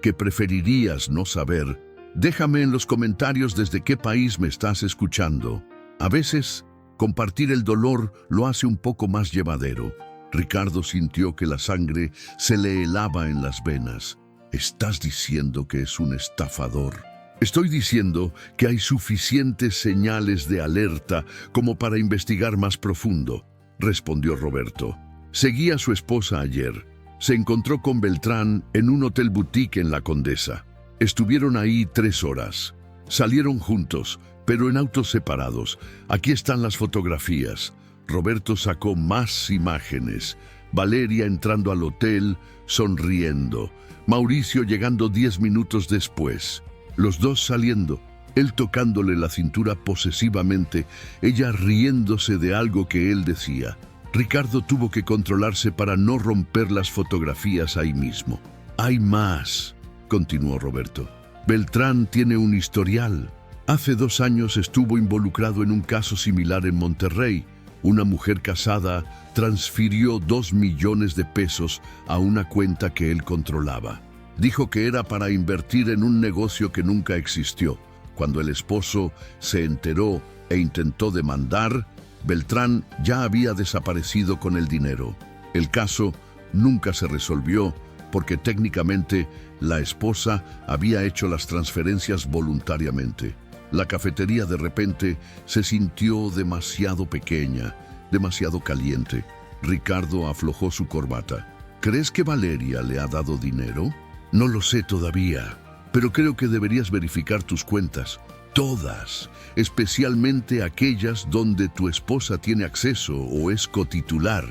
que preferirías no saber, déjame en los comentarios desde qué país me estás escuchando. A veces, compartir el dolor lo hace un poco más llevadero. Ricardo sintió que la sangre se le helaba en las venas. ¿Estás diciendo que es un estafador? Estoy diciendo que hay suficientes señales de alerta como para investigar más profundo, respondió Roberto. Seguí a su esposa ayer. Se encontró con Beltrán en un hotel boutique en La Condesa. Estuvieron ahí 3 horas. Salieron juntos, pero en autos separados. Aquí están las fotografías. Roberto sacó más imágenes. Valeria entrando al hotel, sonriendo. Mauricio llegando 10 minutos después. Los dos saliendo, él tocándole la cintura posesivamente, ella riéndose de algo que él decía. Ricardo tuvo que controlarse para no romper las fotografías ahí mismo. «Hay más», continuó Roberto. «Beltrán tiene un historial. Hace 2 años estuvo involucrado en un caso similar en Monterrey. Una mujer casada transfirió 2 millones de pesos a una cuenta que él controlaba. Dijo que era para invertir en un negocio que nunca existió. Cuando el esposo se enteró e intentó demandar, Beltrán ya había desaparecido con el dinero. El caso nunca se resolvió porque técnicamente la esposa había hecho las transferencias voluntariamente. La cafetería de repente se sintió demasiado pequeña, demasiado caliente. Ricardo aflojó su corbata. ¿Crees que Valeria le ha dado dinero? No lo sé todavía, pero creo que deberías verificar tus cuentas. Todas, especialmente aquellas donde tu esposa tiene acceso o es cotitular.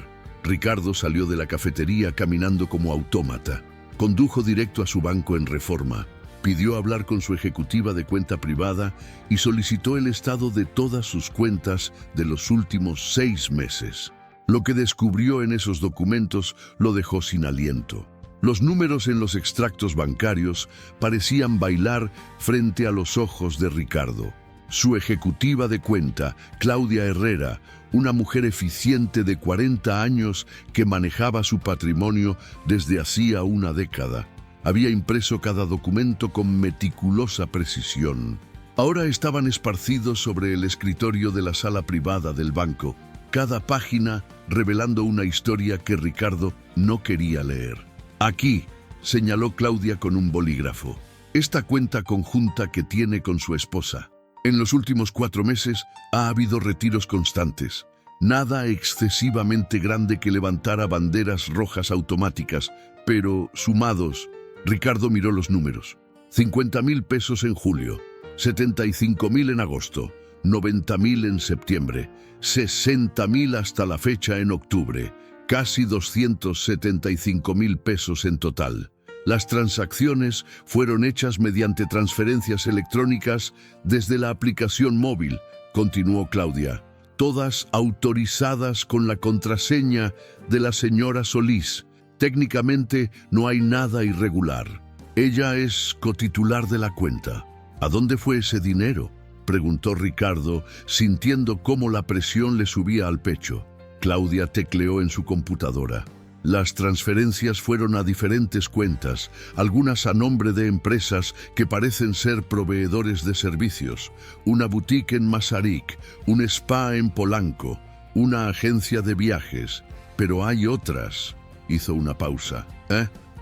Ricardo salió de la cafetería caminando como autómata. Condujo directo a su banco en Reforma. Pidió hablar con su ejecutiva de cuenta privada y solicitó el estado de todas sus cuentas de los últimos 6 meses. Lo que descubrió en esos documentos lo dejó sin aliento. Los números en los extractos bancarios parecían bailar frente a los ojos de Ricardo. Su ejecutiva de cuenta, Claudia Herrera, una mujer eficiente de 40 años que manejaba su patrimonio desde hacía una década, había impreso cada documento con meticulosa precisión. Ahora estaban esparcidos sobre el escritorio de la sala privada del banco, cada página revelando una historia que Ricardo no quería leer. Aquí, señaló Claudia con un bolígrafo. Esta cuenta conjunta que tiene con su esposa. En los últimos 4 meses ha habido retiros constantes. Nada excesivamente grande que levantara banderas rojas automáticas, pero sumados, Ricardo miró los números. 50.000 pesos en julio, 75.000 en agosto, 90.000 en septiembre, 60.000 hasta la fecha en octubre, casi 275.000 pesos en total. Las transacciones fueron hechas mediante transferencias electrónicas desde la aplicación móvil, continuó Claudia. Todas autorizadas con la contraseña de la señora Solís. Técnicamente no hay nada irregular. Ella es cotitular de la cuenta. ¿A dónde fue ese dinero?, preguntó Ricardo, sintiendo cómo la presión le subía al pecho. Claudia tecleó en su computadora. Las transferencias fueron a diferentes cuentas, algunas a nombre de empresas que parecen ser proveedores de servicios, una boutique en Masaryk, un spa en Polanco, una agencia de viajes, pero hay otras, hizo una pausa,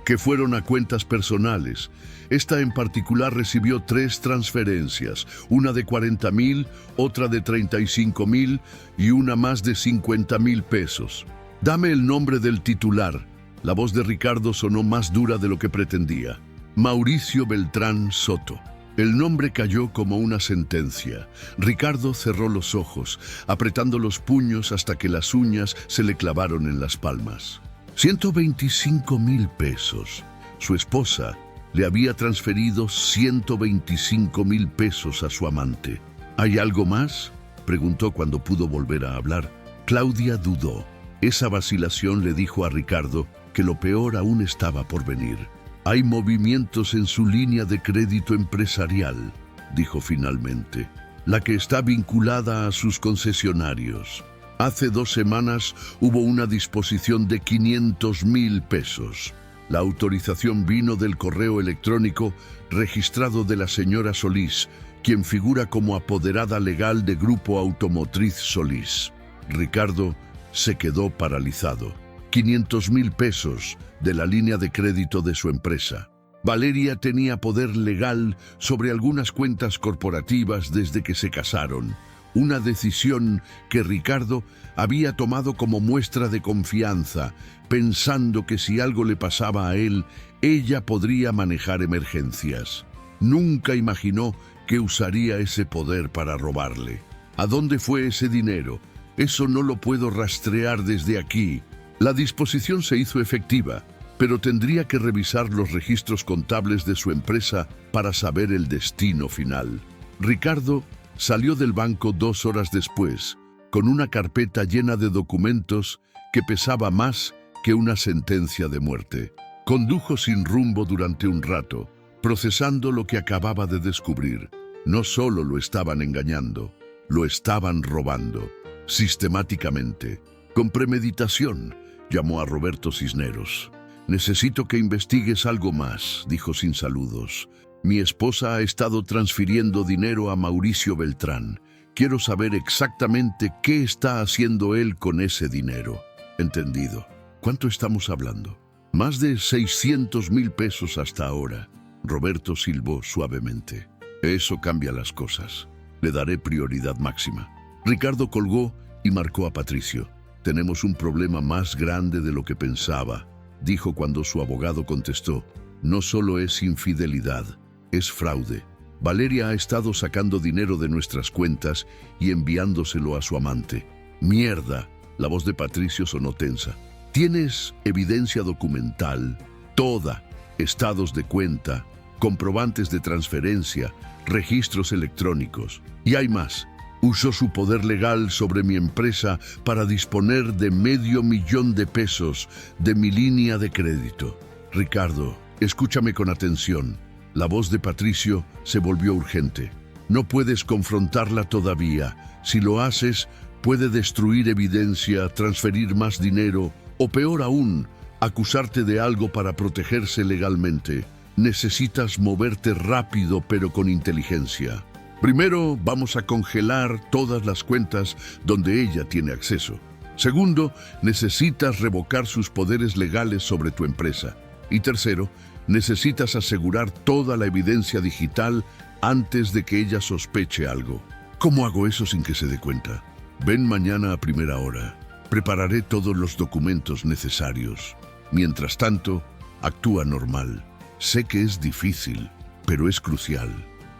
que fueron a cuentas personales. Esta en particular recibió 3 transferencias, una de 40.000, otra de 35.000 y una más de 50.000 pesos. Dame el nombre del titular. La voz de Ricardo sonó más dura de lo que pretendía. Mauricio Beltrán Soto. El nombre cayó como una sentencia. Ricardo cerró los ojos, apretando los puños hasta que las uñas se le clavaron en las palmas. 125.000 pesos. Su esposa le había transferido 125.000 pesos a su amante. ¿Hay algo más?, preguntó cuando pudo volver a hablar. Claudia dudó. Esa vacilación le dijo a Ricardo que lo peor aún estaba por venir. Hay movimientos en su línea de crédito empresarial, dijo finalmente, la que está vinculada a sus concesionarios. Hace 2 semanas hubo una disposición de 500.000 pesos. La autorización vino del correo electrónico registrado de la señora Solís, quien figura como apoderada legal de Grupo Automotriz Solís. Ricardo se quedó paralizado. 500.000 pesos de la línea de crédito de su empresa. Valeria tenía poder legal sobre algunas cuentas corporativas desde que se casaron, una decisión que Ricardo había tomado como muestra de confianza, pensando que si algo le pasaba a él, ella podría manejar emergencias. Nunca imaginó que usaría ese poder para robarle. ¿A dónde fue ese dinero? Eso no lo puedo rastrear desde aquí. La disposición se hizo efectiva, pero tendría que revisar los registros contables de su empresa para saber el destino final. Ricardo salió del banco 2 horas después, con una carpeta llena de documentos que pesaba más que una sentencia de muerte. Condujo sin rumbo durante un rato, procesando lo que acababa de descubrir. No solo lo estaban engañando, lo estaban robando. Sistemáticamente, con premeditación, llamó a Roberto Cisneros. Necesito que investigues algo más, dijo sin saludos. Mi esposa ha estado transfiriendo dinero a Mauricio Beltrán. Quiero saber exactamente qué está haciendo él con ese dinero. Entendido. ¿Cuánto estamos hablando? Más de 600.000 pesos hasta ahora. Roberto silbó suavemente. Eso cambia las cosas. Le daré prioridad máxima. Ricardo colgó y marcó a Patricio. Tenemos un problema más grande de lo que pensaba, dijo cuando su abogado contestó. No solo es infidelidad, es fraude. Valeria ha estado sacando dinero de nuestras cuentas y enviándoselo a su amante. ¡Mierda! La voz de Patricio sonó tensa. ¿Tienes evidencia documental? Toda. Estados de cuenta, comprobantes de transferencia, registros electrónicos. Y hay más. Usó su poder legal sobre mi empresa para disponer de $500,000 de pesos de mi línea de crédito. Ricardo, escúchame con atención. La voz de Patricio se volvió urgente. No puedes confrontarla todavía. Si lo haces, puede destruir evidencia, transferir más dinero o, peor aún, acusarte de algo para protegerse legalmente. Necesitas moverte rápido pero con inteligencia. Primero, vamos a congelar todas las cuentas donde ella tiene acceso. Segundo, necesitas revocar sus poderes legales sobre tu empresa. Y tercero, necesitas asegurar toda la evidencia digital antes de que ella sospeche algo. ¿Cómo hago eso sin que se dé cuenta? Ven mañana a primera hora. Prepararé todos los documentos necesarios. Mientras tanto, actúa normal. Sé que es difícil, pero es crucial.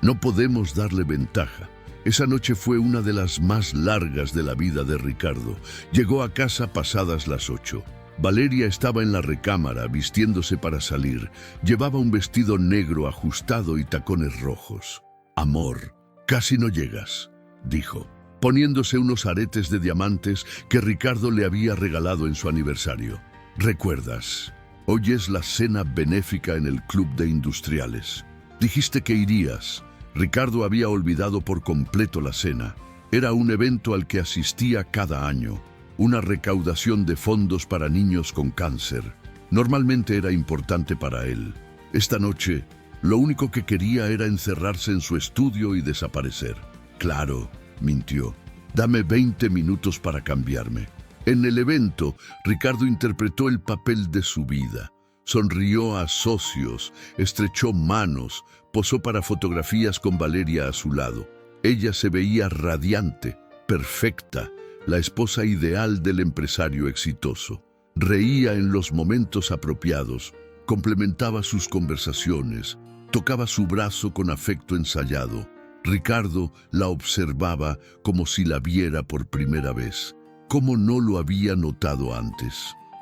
No podemos darle ventaja. Esa noche fue una de las más largas de la vida de Ricardo. Llegó a casa pasadas las 8. Valeria estaba en la recámara vistiéndose para salir. Llevaba un vestido negro ajustado y tacones rojos. Amor, casi no llegas, dijo, poniéndose unos aretes de diamantes que Ricardo le había regalado en su aniversario. ¿Recuerdas? Hoy es la cena benéfica en el Club de Industriales. Dijiste que irías. Ricardo había olvidado por completo la cena. Era un evento al que asistía cada año. Una recaudación de fondos para niños con cáncer. Normalmente era importante para él. Esta noche, lo único que quería era encerrarse en su estudio y desaparecer. Claro, mintió. Dame 20 minutos para cambiarme. En el evento, Ricardo interpretó el papel de su vida. Sonrió a socios, estrechó manos, posó para fotografías con Valeria a su lado. Ella se veía radiante, perfecta, la esposa ideal del empresario exitoso. Reía en los momentos apropiados, complementaba sus conversaciones, tocaba su brazo con afecto ensayado. Ricardo la observaba como si la viera por primera vez. ¿Cómo no lo había notado antes?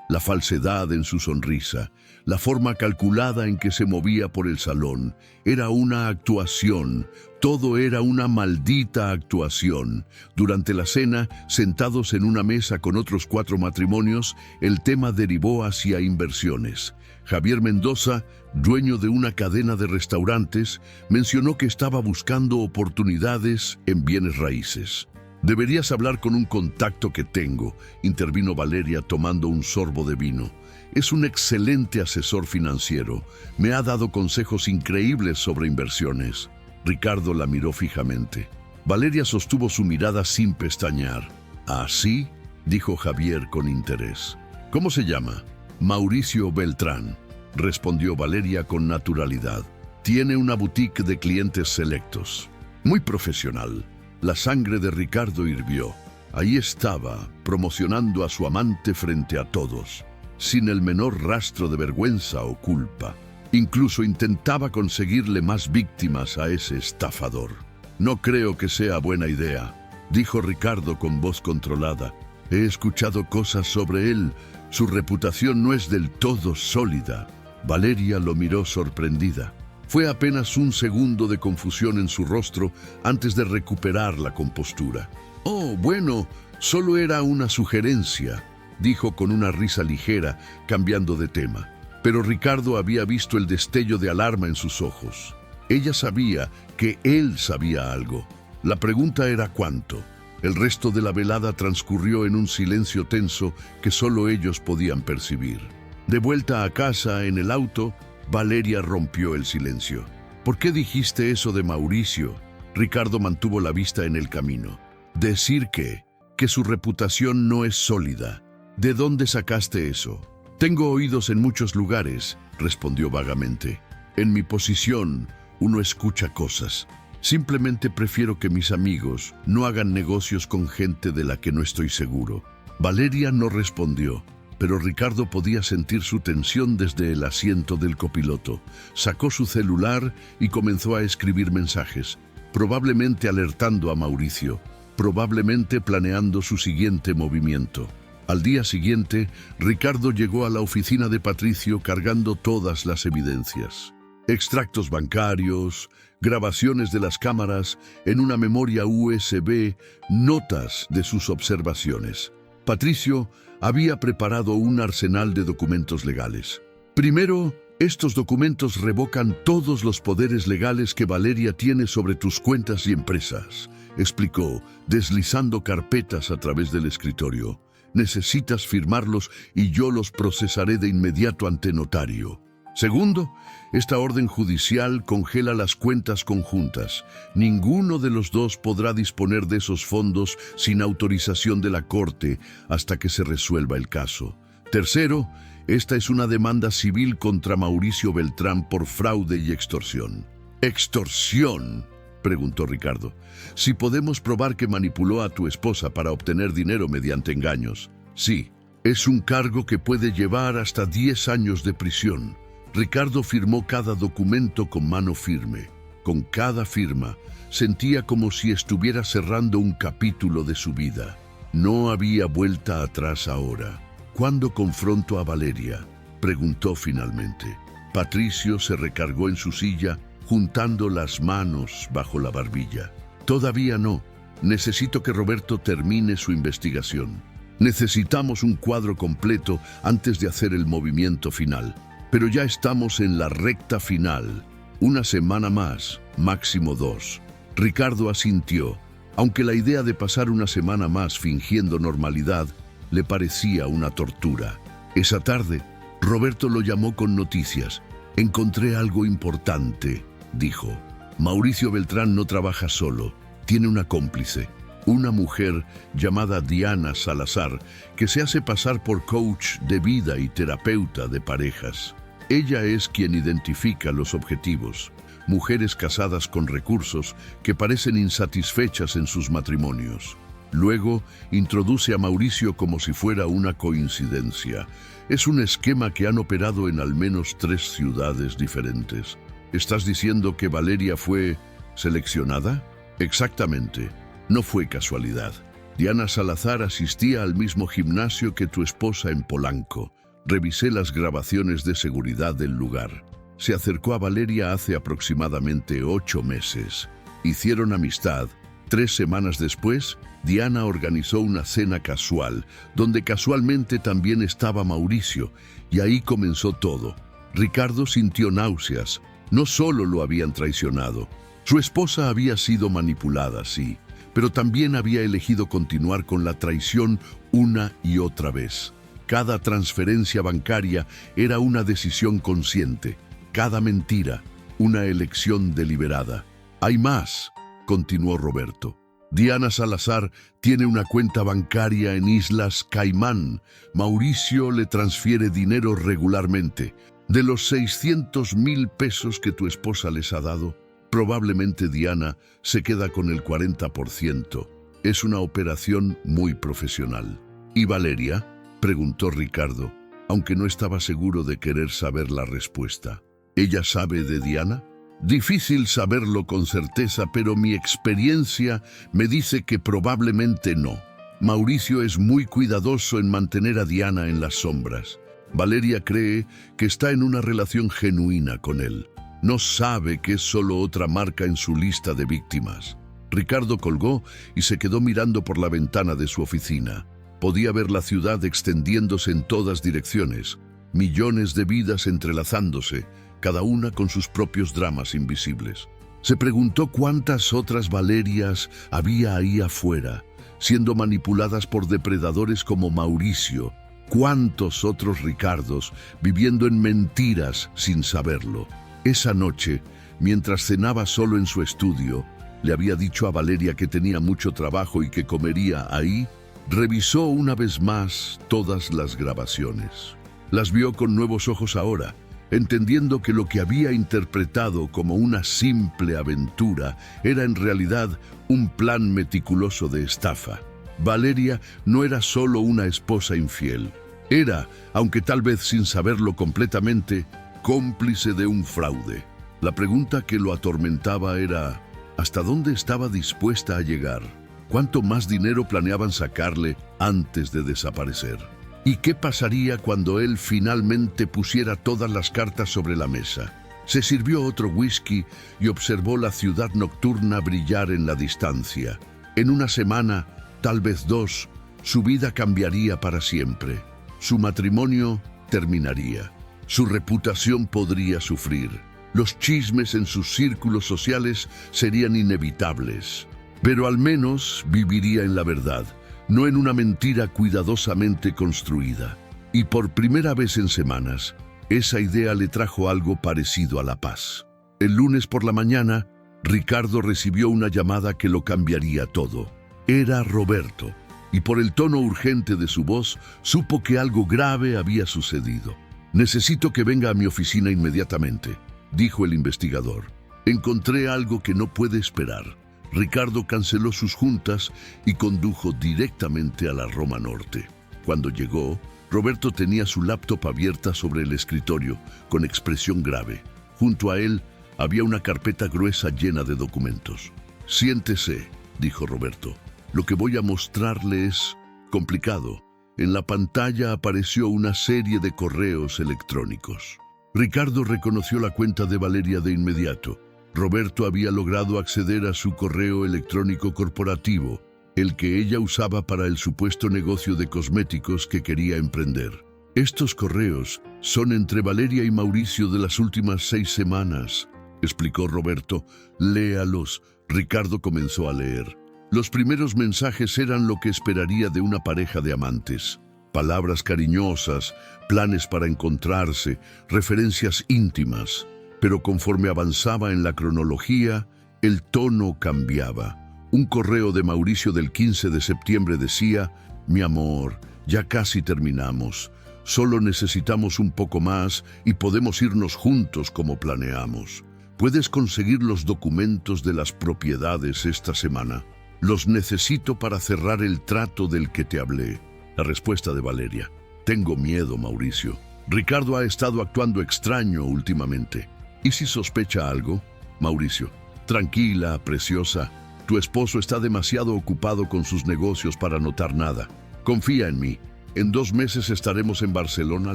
La falsedad en su sonrisa, la forma calculada en que se movía por el salón, era una actuación. Todo era una maldita actuación. Durante la cena, sentados en una mesa con otros 4 matrimonios, el tema derivó hacia inversiones. Javier Mendoza, dueño de una cadena de restaurantes, mencionó que estaba buscando oportunidades en bienes raíces. Deberías hablar con un contacto que tengo, intervino Valeria tomando un sorbo de vino. Es un excelente asesor financiero. Me ha dado consejos increíbles sobre inversiones. Ricardo la miró fijamente. Valeria sostuvo su mirada sin pestañear. ¿Así? Dijo Javier con interés. ¿Cómo se llama? Mauricio Beltrán, respondió Valeria con naturalidad. Tiene una boutique de clientes selectos. Muy profesional. La sangre de Ricardo hirvió. Ahí estaba, promocionando a su amante frente a todos, sin el menor rastro de vergüenza o culpa. Incluso intentaba conseguirle más víctimas a ese estafador. No creo que sea buena idea, dijo Ricardo con voz controlada. He escuchado cosas sobre él. Su reputación no es del todo sólida. Valeria lo miró sorprendida. Fue apenas un segundo de confusión en su rostro antes de recuperar la compostura. Oh, bueno, solo era una sugerencia, dijo con una risa ligera, cambiando de tema. Pero Ricardo había visto el destello de alarma en sus ojos. Ella sabía que él sabía algo. La pregunta era ¿cuánto? El resto de la velada transcurrió en un silencio tenso que solo ellos podían percibir. De vuelta a casa, en el auto, Valeria rompió el silencio. ¿Por qué dijiste eso de Mauricio? Ricardo mantuvo la vista en el camino. Decir que su reputación no es sólida. ¿De dónde sacaste eso? Tengo oídos en muchos lugares, respondió vagamente. En mi posición, uno escucha cosas. Simplemente prefiero que mis amigos no hagan negocios con gente de la que no estoy seguro. Valeria no respondió, pero Ricardo podía sentir su tensión desde el asiento del copiloto. Sacó su celular y comenzó a escribir mensajes, probablemente alertando a Mauricio, probablemente planeando su siguiente movimiento. Al día siguiente, Ricardo llegó a la oficina de Patricio cargando todas las evidencias. Extractos bancarios, grabaciones de las cámaras, en una memoria USB, notas de sus observaciones. Patricio había preparado un arsenal de documentos legales. Primero, estos documentos revocan todos los poderes legales que Valeria tiene sobre tus cuentas y empresas, explicó, deslizando carpetas a través del escritorio. Necesitas firmarlos y yo los procesaré de inmediato ante notario. Segundo, esta orden judicial congela las cuentas conjuntas. Ninguno de los dos podrá disponer de esos fondos sin autorización de la Corte hasta que se resuelva el caso. Tercero, Esta es una demanda civil contra Mauricio Beltrán por fraude y extorsión. ¿Extorsión?, preguntó Ricardo. Si podemos probar que manipuló a tu esposa para obtener dinero mediante engaños. Sí, es un cargo que puede llevar hasta 10 años de prisión. Ricardo firmó cada documento con mano firme. Con cada firma, sentía como si estuviera cerrando un capítulo de su vida. No había vuelta atrás ahora. ¿Cuándo confronto a Valeria?, preguntó finalmente. Patricio se recargó en su silla, juntando las manos bajo la barbilla. Todavía no. Necesito que Roberto termine su investigación. Necesitamos un cuadro completo antes de hacer el movimiento final. Pero ya estamos en la recta final. Una semana más, máximo 2. Ricardo asintió, aunque la idea de pasar una semana más fingiendo normalidad le parecía una tortura. Esa tarde, Roberto lo llamó con noticias. Encontré algo importante, dijo. Mauricio Beltrán no trabaja solo, tiene una cómplice, una mujer llamada Diana Salazar, que se hace pasar por coach de vida y terapeuta de parejas. Ella es quien identifica los objetivos, mujeres casadas con recursos que parecen insatisfechas en sus matrimonios. Luego, introduce a Mauricio como si fuera una coincidencia. Es un esquema que han operado en al menos 3 ciudades diferentes. ¿Estás diciendo que Valeria fue seleccionada? Exactamente. No fue casualidad. Diana Salazar asistía al mismo gimnasio que tu esposa en Polanco. Revisé las grabaciones de seguridad del lugar. Se acercó a Valeria hace aproximadamente 8 meses. Hicieron amistad. 3 semanas después, Diana organizó una cena casual, donde casualmente también estaba Mauricio, y ahí comenzó todo. Ricardo sintió náuseas. No solo lo habían traicionado. Su esposa había sido manipulada, sí, pero también había elegido continuar con la traición una y otra vez. Cada transferencia bancaria era una decisión consciente. Cada mentira, una elección deliberada. Hay más, continuó Roberto. Diana Salazar tiene una cuenta bancaria en Islas Caimán. Mauricio le transfiere dinero regularmente. De los 600,000 pesos que tu esposa les ha dado, probablemente Diana se queda con el 40%. Es una operación muy profesional. ¿Y Valeria?, preguntó Ricardo, aunque no estaba seguro de querer saber la respuesta. ¿Ella sabe de Diana? Difícil saberlo con certeza, pero mi experiencia me dice que probablemente no. Mauricio es muy cuidadoso en mantener a Diana en las sombras. Valeria cree que está en una relación genuina con él. No sabe que es solo otra marca en su lista de víctimas. Ricardo colgó y se quedó mirando por la ventana de su oficina. Podía ver la ciudad extendiéndose en todas direcciones, millones de vidas entrelazándose, cada una con sus propios dramas invisibles. Se preguntó cuántas otras Valerias había ahí afuera, siendo manipuladas por depredadores como Mauricio. Cuántos otros Ricardos viviendo en mentiras sin saberlo. Esa noche, mientras cenaba solo en su estudio, le había dicho a Valeria que tenía mucho trabajo y que comería ahí. Revisó una vez más todas las grabaciones. Las vio con nuevos ojos ahora, entendiendo que lo que había interpretado como una simple aventura era en realidad un plan meticuloso de estafa. Valeria no era solo una esposa infiel. Era, aunque tal vez sin saberlo completamente, cómplice de un fraude. La pregunta que lo atormentaba era, ¿hasta dónde estaba dispuesta a llegar? ¿Cuánto más dinero planeaban sacarle antes de desaparecer? ¿Y qué pasaría cuando él finalmente pusiera todas las cartas sobre la mesa? Se sirvió otro whisky y observó la ciudad nocturna brillar en la distancia. En una semana, tal vez 2, su vida cambiaría para siempre. Su matrimonio terminaría. Su reputación podría sufrir. Los chismes en sus círculos sociales serían inevitables. Pero al menos viviría en la verdad, no en una mentira cuidadosamente construida. Y por primera vez en semanas, esa idea le trajo algo parecido a la paz. El lunes por la mañana, Ricardo recibió una llamada que lo cambiaría todo. Era Roberto, y por el tono urgente de su voz supo que algo grave había sucedido. «Necesito que venga a mi oficina inmediatamente», dijo el investigador. «Encontré algo que no puede esperar». Ricardo canceló sus juntas y condujo directamente a la Roma Norte. Cuando llegó, Roberto tenía su laptop abierta sobre el escritorio, con expresión grave. Junto a él había una carpeta gruesa llena de documentos. «Siéntese», dijo Roberto. «Lo que voy a mostrarle es complicado». En la pantalla apareció una serie de correos electrónicos. Ricardo reconoció la cuenta de Valeria de inmediato. Roberto había logrado acceder a su correo electrónico corporativo, el que ella usaba para el supuesto negocio de cosméticos que quería emprender. «Estos correos son entre Valeria y Mauricio de las últimas 6 semanas», explicó Roberto. «Léalos». Ricardo comenzó a leer. Los primeros mensajes eran lo que esperaría de una pareja de amantes. Palabras cariñosas, planes para encontrarse, referencias íntimas. Pero conforme avanzaba en la cronología, el tono cambiaba. Un correo de Mauricio del 15 de septiembre decía: «Mi amor, ya casi terminamos. Solo necesitamos un poco más y podemos irnos juntos como planeamos. ¿Puedes conseguir los documentos de las propiedades esta semana? Los necesito para cerrar el trato del que te hablé». La respuesta de Valeria: «Tengo miedo, Mauricio. Ricardo ha estado actuando extraño últimamente». «¿Y si sospecha algo?» Mauricio: «Tranquila, preciosa. Tu esposo está demasiado ocupado con sus negocios para notar nada. Confía en mí. En 2 meses estaremos en Barcelona,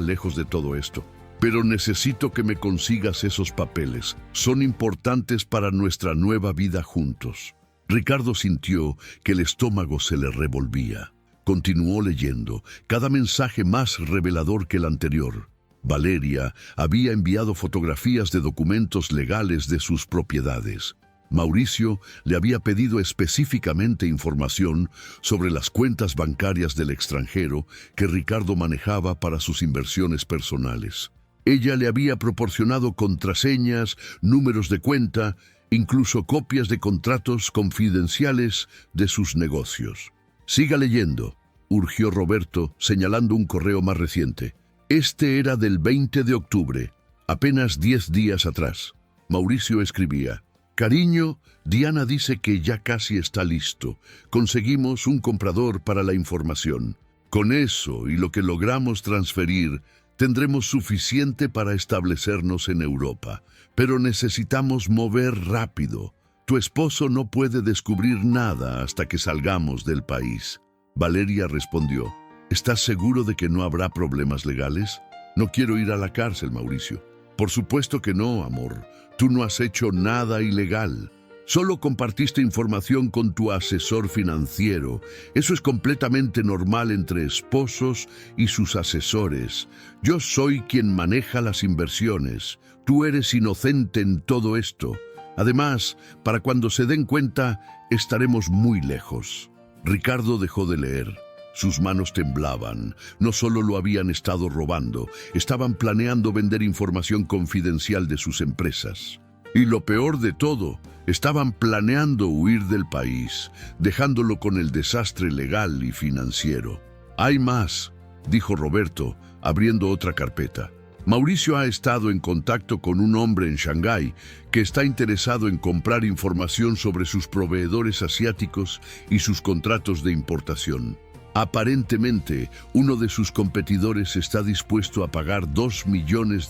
lejos de todo esto. Pero necesito que me consigas esos papeles. Son importantes para nuestra nueva vida juntos». Ricardo sintió que el estómago se le revolvía. Continuó leyendo, cada mensaje más revelador que el anterior. Valeria había enviado fotografías de documentos legales de sus propiedades. Mauricio le había pedido específicamente información sobre las cuentas bancarias del extranjero que Ricardo manejaba para sus inversiones personales. Ella le había proporcionado contraseñas, números de cuenta, incluso copias de contratos confidenciales de sus negocios. «Siga leyendo», urgió Roberto, señalando un correo más reciente. Este era del 20 de octubre, apenas 10 días atrás. Mauricio escribía: «Cariño, Diana dice que ya casi está listo. Conseguimos un comprador para la información. Con eso y lo que logramos transferir, tendremos suficiente para establecernos en Europa. Pero necesitamos mover rápido. Tu esposo no puede descubrir nada hasta que salgamos del país». Valeria respondió: «¿Estás seguro de que no habrá problemas legales? No quiero ir a la cárcel, Mauricio». «Por supuesto que no, amor. Tú no has hecho nada ilegal. Solo compartiste información con tu asesor financiero. Eso es completamente normal entre esposos y sus asesores. Yo soy quien maneja las inversiones. Tú eres inocente en todo esto. Además, para cuando se den cuenta, estaremos muy lejos». Ricardo dejó de leer. Sus manos temblaban. No solo lo habían estado robando, estaban planeando vender información confidencial de sus empresas. Y lo peor de todo, estaban planeando huir del país, dejándolo con el desastre legal y financiero. «Hay más», dijo Roberto, abriendo otra carpeta. «Mauricio ha estado en contacto con un hombre en Shanghái que está interesado en comprar información sobre sus proveedores asiáticos y sus contratos de importación. Aparentemente, uno de sus competidores está dispuesto a pagar $2 millones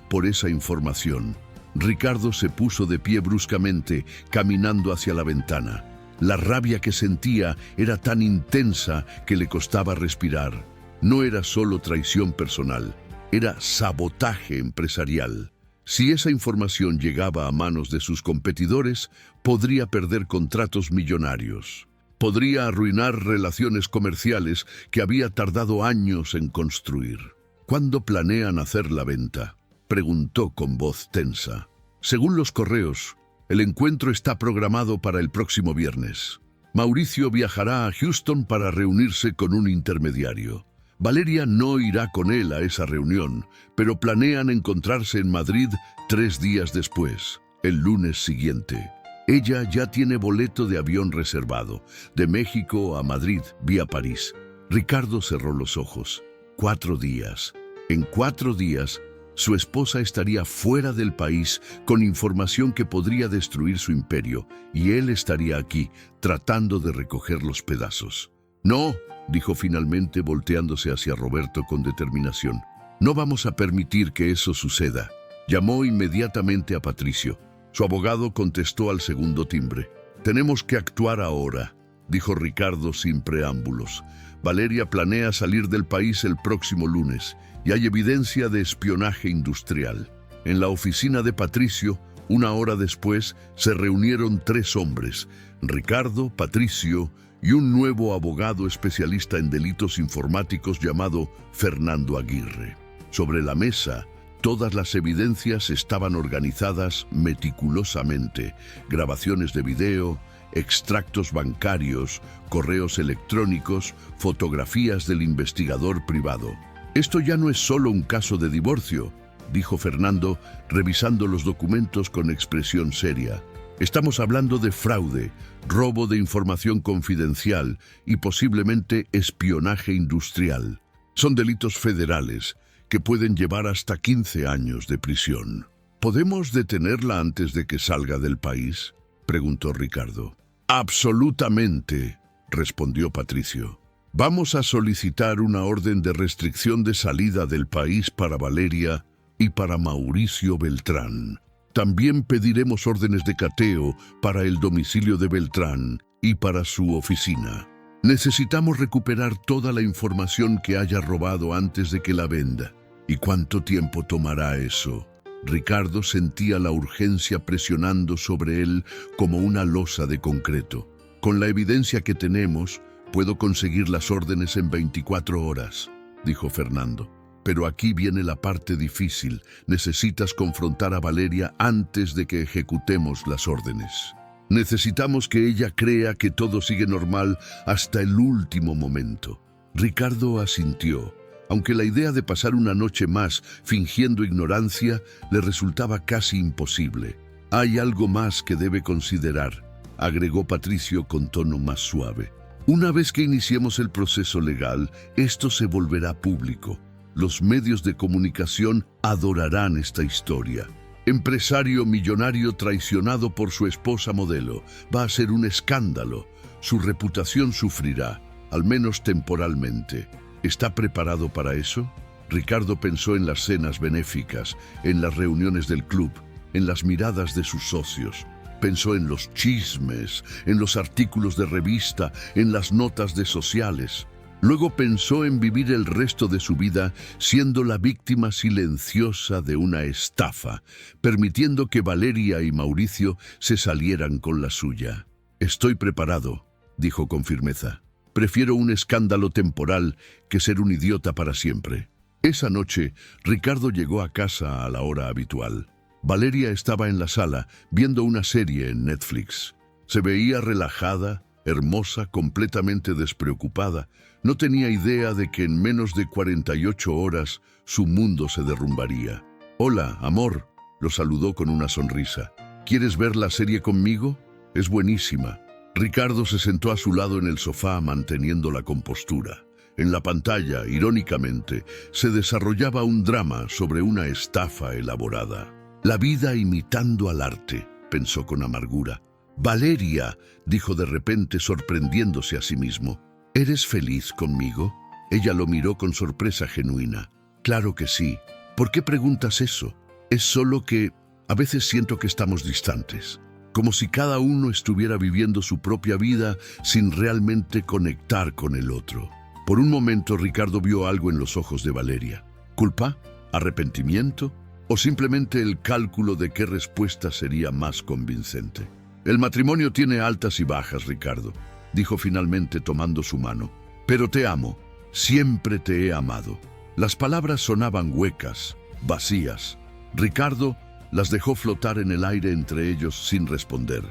por esa información». Ricardo se puso de pie bruscamente, caminando hacia la ventana. La rabia que sentía era tan intensa que le costaba respirar. No era solo traición personal, era sabotaje empresarial. Si esa información llegaba a manos de sus competidores, podría perder contratos millonarios. Podría arruinar relaciones comerciales que había tardado años en construir. «¿Cuándo planean hacer la venta?», preguntó con voz tensa. «Según los correos, el encuentro está programado para el próximo viernes. Mauricio viajará a Houston para reunirse con un intermediario. Valeria no irá con él a esa reunión, pero planean encontrarse en Madrid 3 días después, el lunes siguiente». Ella ya tiene boleto de avión reservado, de México a Madrid, vía París. Ricardo cerró los ojos. 4 días. En 4 días, su esposa estaría fuera del país con información que podría destruir su imperio, y él estaría aquí, tratando de recoger los pedazos. No, dijo finalmente volteándose hacia Roberto con determinación. No vamos a permitir que eso suceda. Llamó inmediatamente a Patricio. Su abogado contestó al segundo timbre. Tenemos que actuar ahora, dijo Ricardo sin preámbulos. Valeria planea salir del país el próximo lunes y hay evidencia de espionaje industrial. En la oficina de Patricio, 1 hora después, se reunieron 3 hombres, Ricardo, Patricio y un nuevo abogado especialista en delitos informáticos llamado Fernando Aguirre. Sobre la mesa, todas las evidencias estaban organizadas meticulosamente: grabaciones de video, extractos bancarios, correos electrónicos, fotografías del investigador privado. Esto ya no es solo un caso de divorcio, dijo Fernando, revisando los documentos con expresión seria. Estamos hablando de fraude, robo de información confidencial y posiblemente espionaje industrial. Son delitos federales que pueden llevar hasta 15 años de prisión. ¿Podemos detenerla antes de que salga del país?, preguntó Ricardo. Absolutamente, respondió Patricio. Vamos a solicitar una orden de restricción de salida del país para Valeria y para Mauricio Beltrán. También pediremos órdenes de cateo para el domicilio de Beltrán y para su oficina. Necesitamos recuperar toda la información que haya robado antes de que la venda. ¿Y cuánto tiempo tomará eso? Ricardo sentía la urgencia presionando sobre él como una losa de concreto. Con la evidencia que tenemos, puedo conseguir las órdenes en 24 horas, dijo Fernando. Pero aquí viene la parte difícil. Necesitas confrontar a Valeria antes de que ejecutemos las órdenes. Necesitamos que ella crea que todo sigue normal hasta el último momento. Ricardo asintió, aunque la idea de pasar una noche más fingiendo ignorancia le resultaba casi imposible. Hay algo más que debe considerar, agregó Patricio con tono más suave. Una vez que iniciemos el proceso legal, esto se volverá público. Los medios de comunicación adorarán esta historia. Empresario millonario traicionado por su esposa modelo. Va a ser un escándalo. Su reputación sufrirá, al menos temporalmente. ¿Está preparado para eso? Ricardo pensó en las cenas benéficas, en las reuniones del club, en las miradas de sus socios. Pensó en los chismes, en los artículos de revista, en las notas de sociales. Luego pensó en vivir el resto de su vida siendo la víctima silenciosa de una estafa, permitiendo que Valeria y Mauricio se salieran con la suya. Estoy preparado, dijo con firmeza. Prefiero un escándalo temporal que ser un idiota para siempre. Esa noche, Ricardo llegó a casa a la hora habitual. Valeria estaba en la sala, viendo una serie en Netflix. Se veía relajada, hermosa, completamente despreocupada. No tenía idea de que en menos de 48 horas su mundo se derrumbaría. «Hola, amor», lo saludó con una sonrisa. «¿Quieres ver la serie conmigo? Es buenísima». Ricardo se sentó a su lado en el sofá manteniendo la compostura. En la pantalla, irónicamente, se desarrollaba un drama sobre una estafa elaborada. La vida imitando al arte, pensó con amargura. «Valeria», dijo de repente sorprendiéndose a sí mismo. «¿Eres feliz conmigo?» Ella lo miró con sorpresa genuina. «Claro que sí. ¿Por qué preguntas eso? Es solo que a veces siento que estamos distantes. Como si cada uno estuviera viviendo su propia vida sin realmente conectar con el otro». Por un momento Ricardo vio algo en los ojos de Valeria. ¿Culpa? ¿Arrepentimiento? ¿O simplemente el cálculo de qué respuesta sería más convincente? «El matrimonio tiene altas y bajas, Ricardo», dijo finalmente tomando su mano. «Pero te amo. Siempre te he amado». Las palabras sonaban huecas, vacías. Ricardo las dejó flotar en el aire entre ellos sin responder.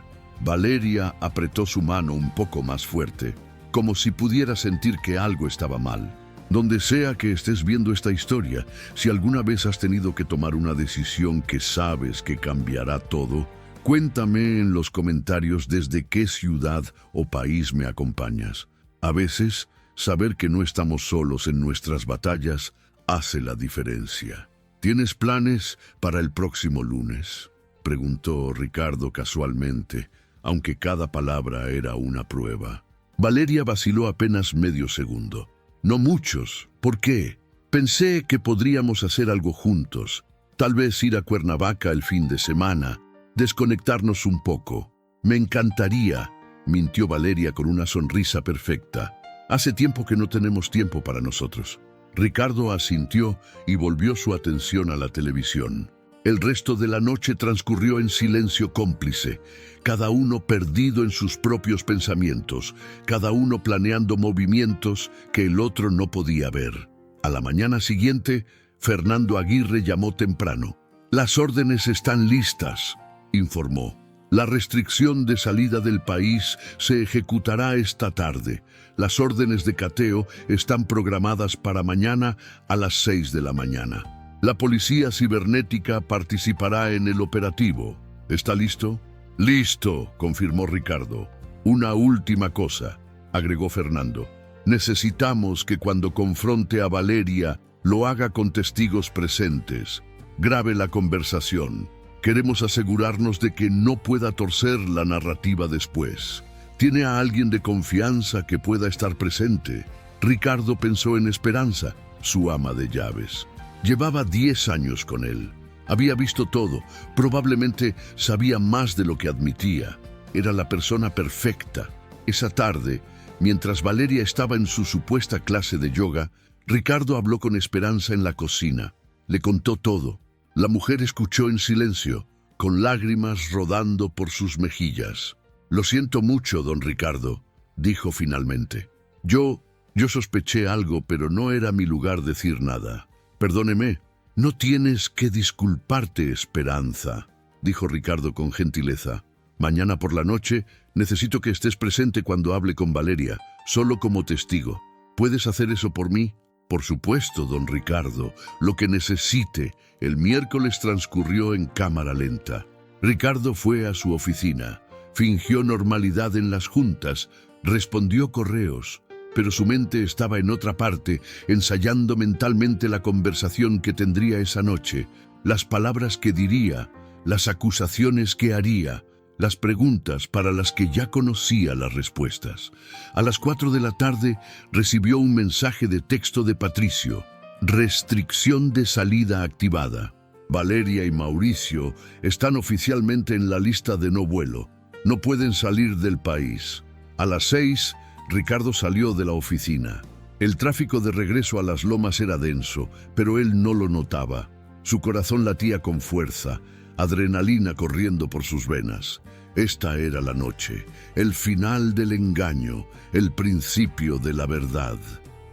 Valeria apretó su mano un poco más fuerte, como si pudiera sentir que algo estaba mal. Donde sea que estés viendo esta historia, si alguna vez has tenido que tomar una decisión que sabes que cambiará todo, Cuéntame en los comentarios desde qué ciudad o país me acompañas. A veces, saber que no estamos solos en nuestras batallas hace la diferencia. ¿Tienes planes para el próximo lunes?, preguntó Ricardo casualmente, aunque cada palabra era una prueba. Valeria vaciló apenas medio segundo. No muchos. ¿Por qué? Pensé que podríamos hacer algo juntos. Tal vez ir a Cuernavaca el fin de semana, desconectarnos un poco. Me encantaría, mintió Valeria con una sonrisa perfecta. Hace tiempo que no tenemos tiempo para nosotros. Ricardo asintió y volvió su atención a la televisión. El resto de la noche transcurrió en silencio cómplice, cada uno perdido en sus propios pensamientos, cada uno planeando movimientos que el otro no podía ver. A la mañana siguiente, Fernando Aguirre llamó temprano. «Las órdenes están listas», informó. «La restricción de salida del país se ejecutará esta tarde. Las órdenes de cateo están programadas para mañana a las 6 de la mañana. La policía cibernética participará en el operativo. ¿Está listo?». «Listo», confirmó Ricardo. «Una última cosa», agregó Fernando. «Necesitamos que cuando confronte a Valeria lo haga con testigos presentes. Grabe la conversación. Queremos asegurarnos de que no pueda torcer la narrativa después. ¿Tiene a alguien de confianza que pueda estar presente?». Ricardo pensó en Esperanza, su ama de llaves. Llevaba 10 años con él. Había visto todo. Probablemente sabía más de lo que admitía. Era la persona perfecta. Esa tarde, mientras Valeria estaba en su supuesta clase de yoga, Ricardo habló con Esperanza en la cocina. Le contó todo. La mujer escuchó en silencio, con lágrimas rodando por sus mejillas. «Lo siento mucho, don Ricardo», dijo finalmente. Yo sospeché algo, pero no era mi lugar decir nada. «Perdóneme». «No tienes que disculparte, Esperanza», dijo Ricardo con gentileza. «Mañana por la noche necesito que estés presente cuando hable con Valeria, solo como testigo. ¿Puedes hacer eso por mí?». «Por supuesto, don Ricardo, lo que necesite». El miércoles transcurrió en cámara lenta. Ricardo fue a su oficina, fingió normalidad en las juntas, respondió correos, pero su mente estaba en otra parte, ensayando mentalmente la conversación que tendría esa noche, las palabras que diría, las acusaciones que haría, las preguntas para las que ya conocía las respuestas. A las 4 de la tarde recibió un mensaje de texto de Patricio. «Restricción de salida activada. Valeria y Mauricio están oficialmente en la lista de no vuelo. No pueden salir del país». A las 6, Ricardo salió de la oficina. El tráfico de regreso a las Lomas era denso, pero él no lo notaba. Su corazón latía con fuerza, adrenalina corriendo por sus venas. Esta era la noche, el final del engaño, el principio de la verdad.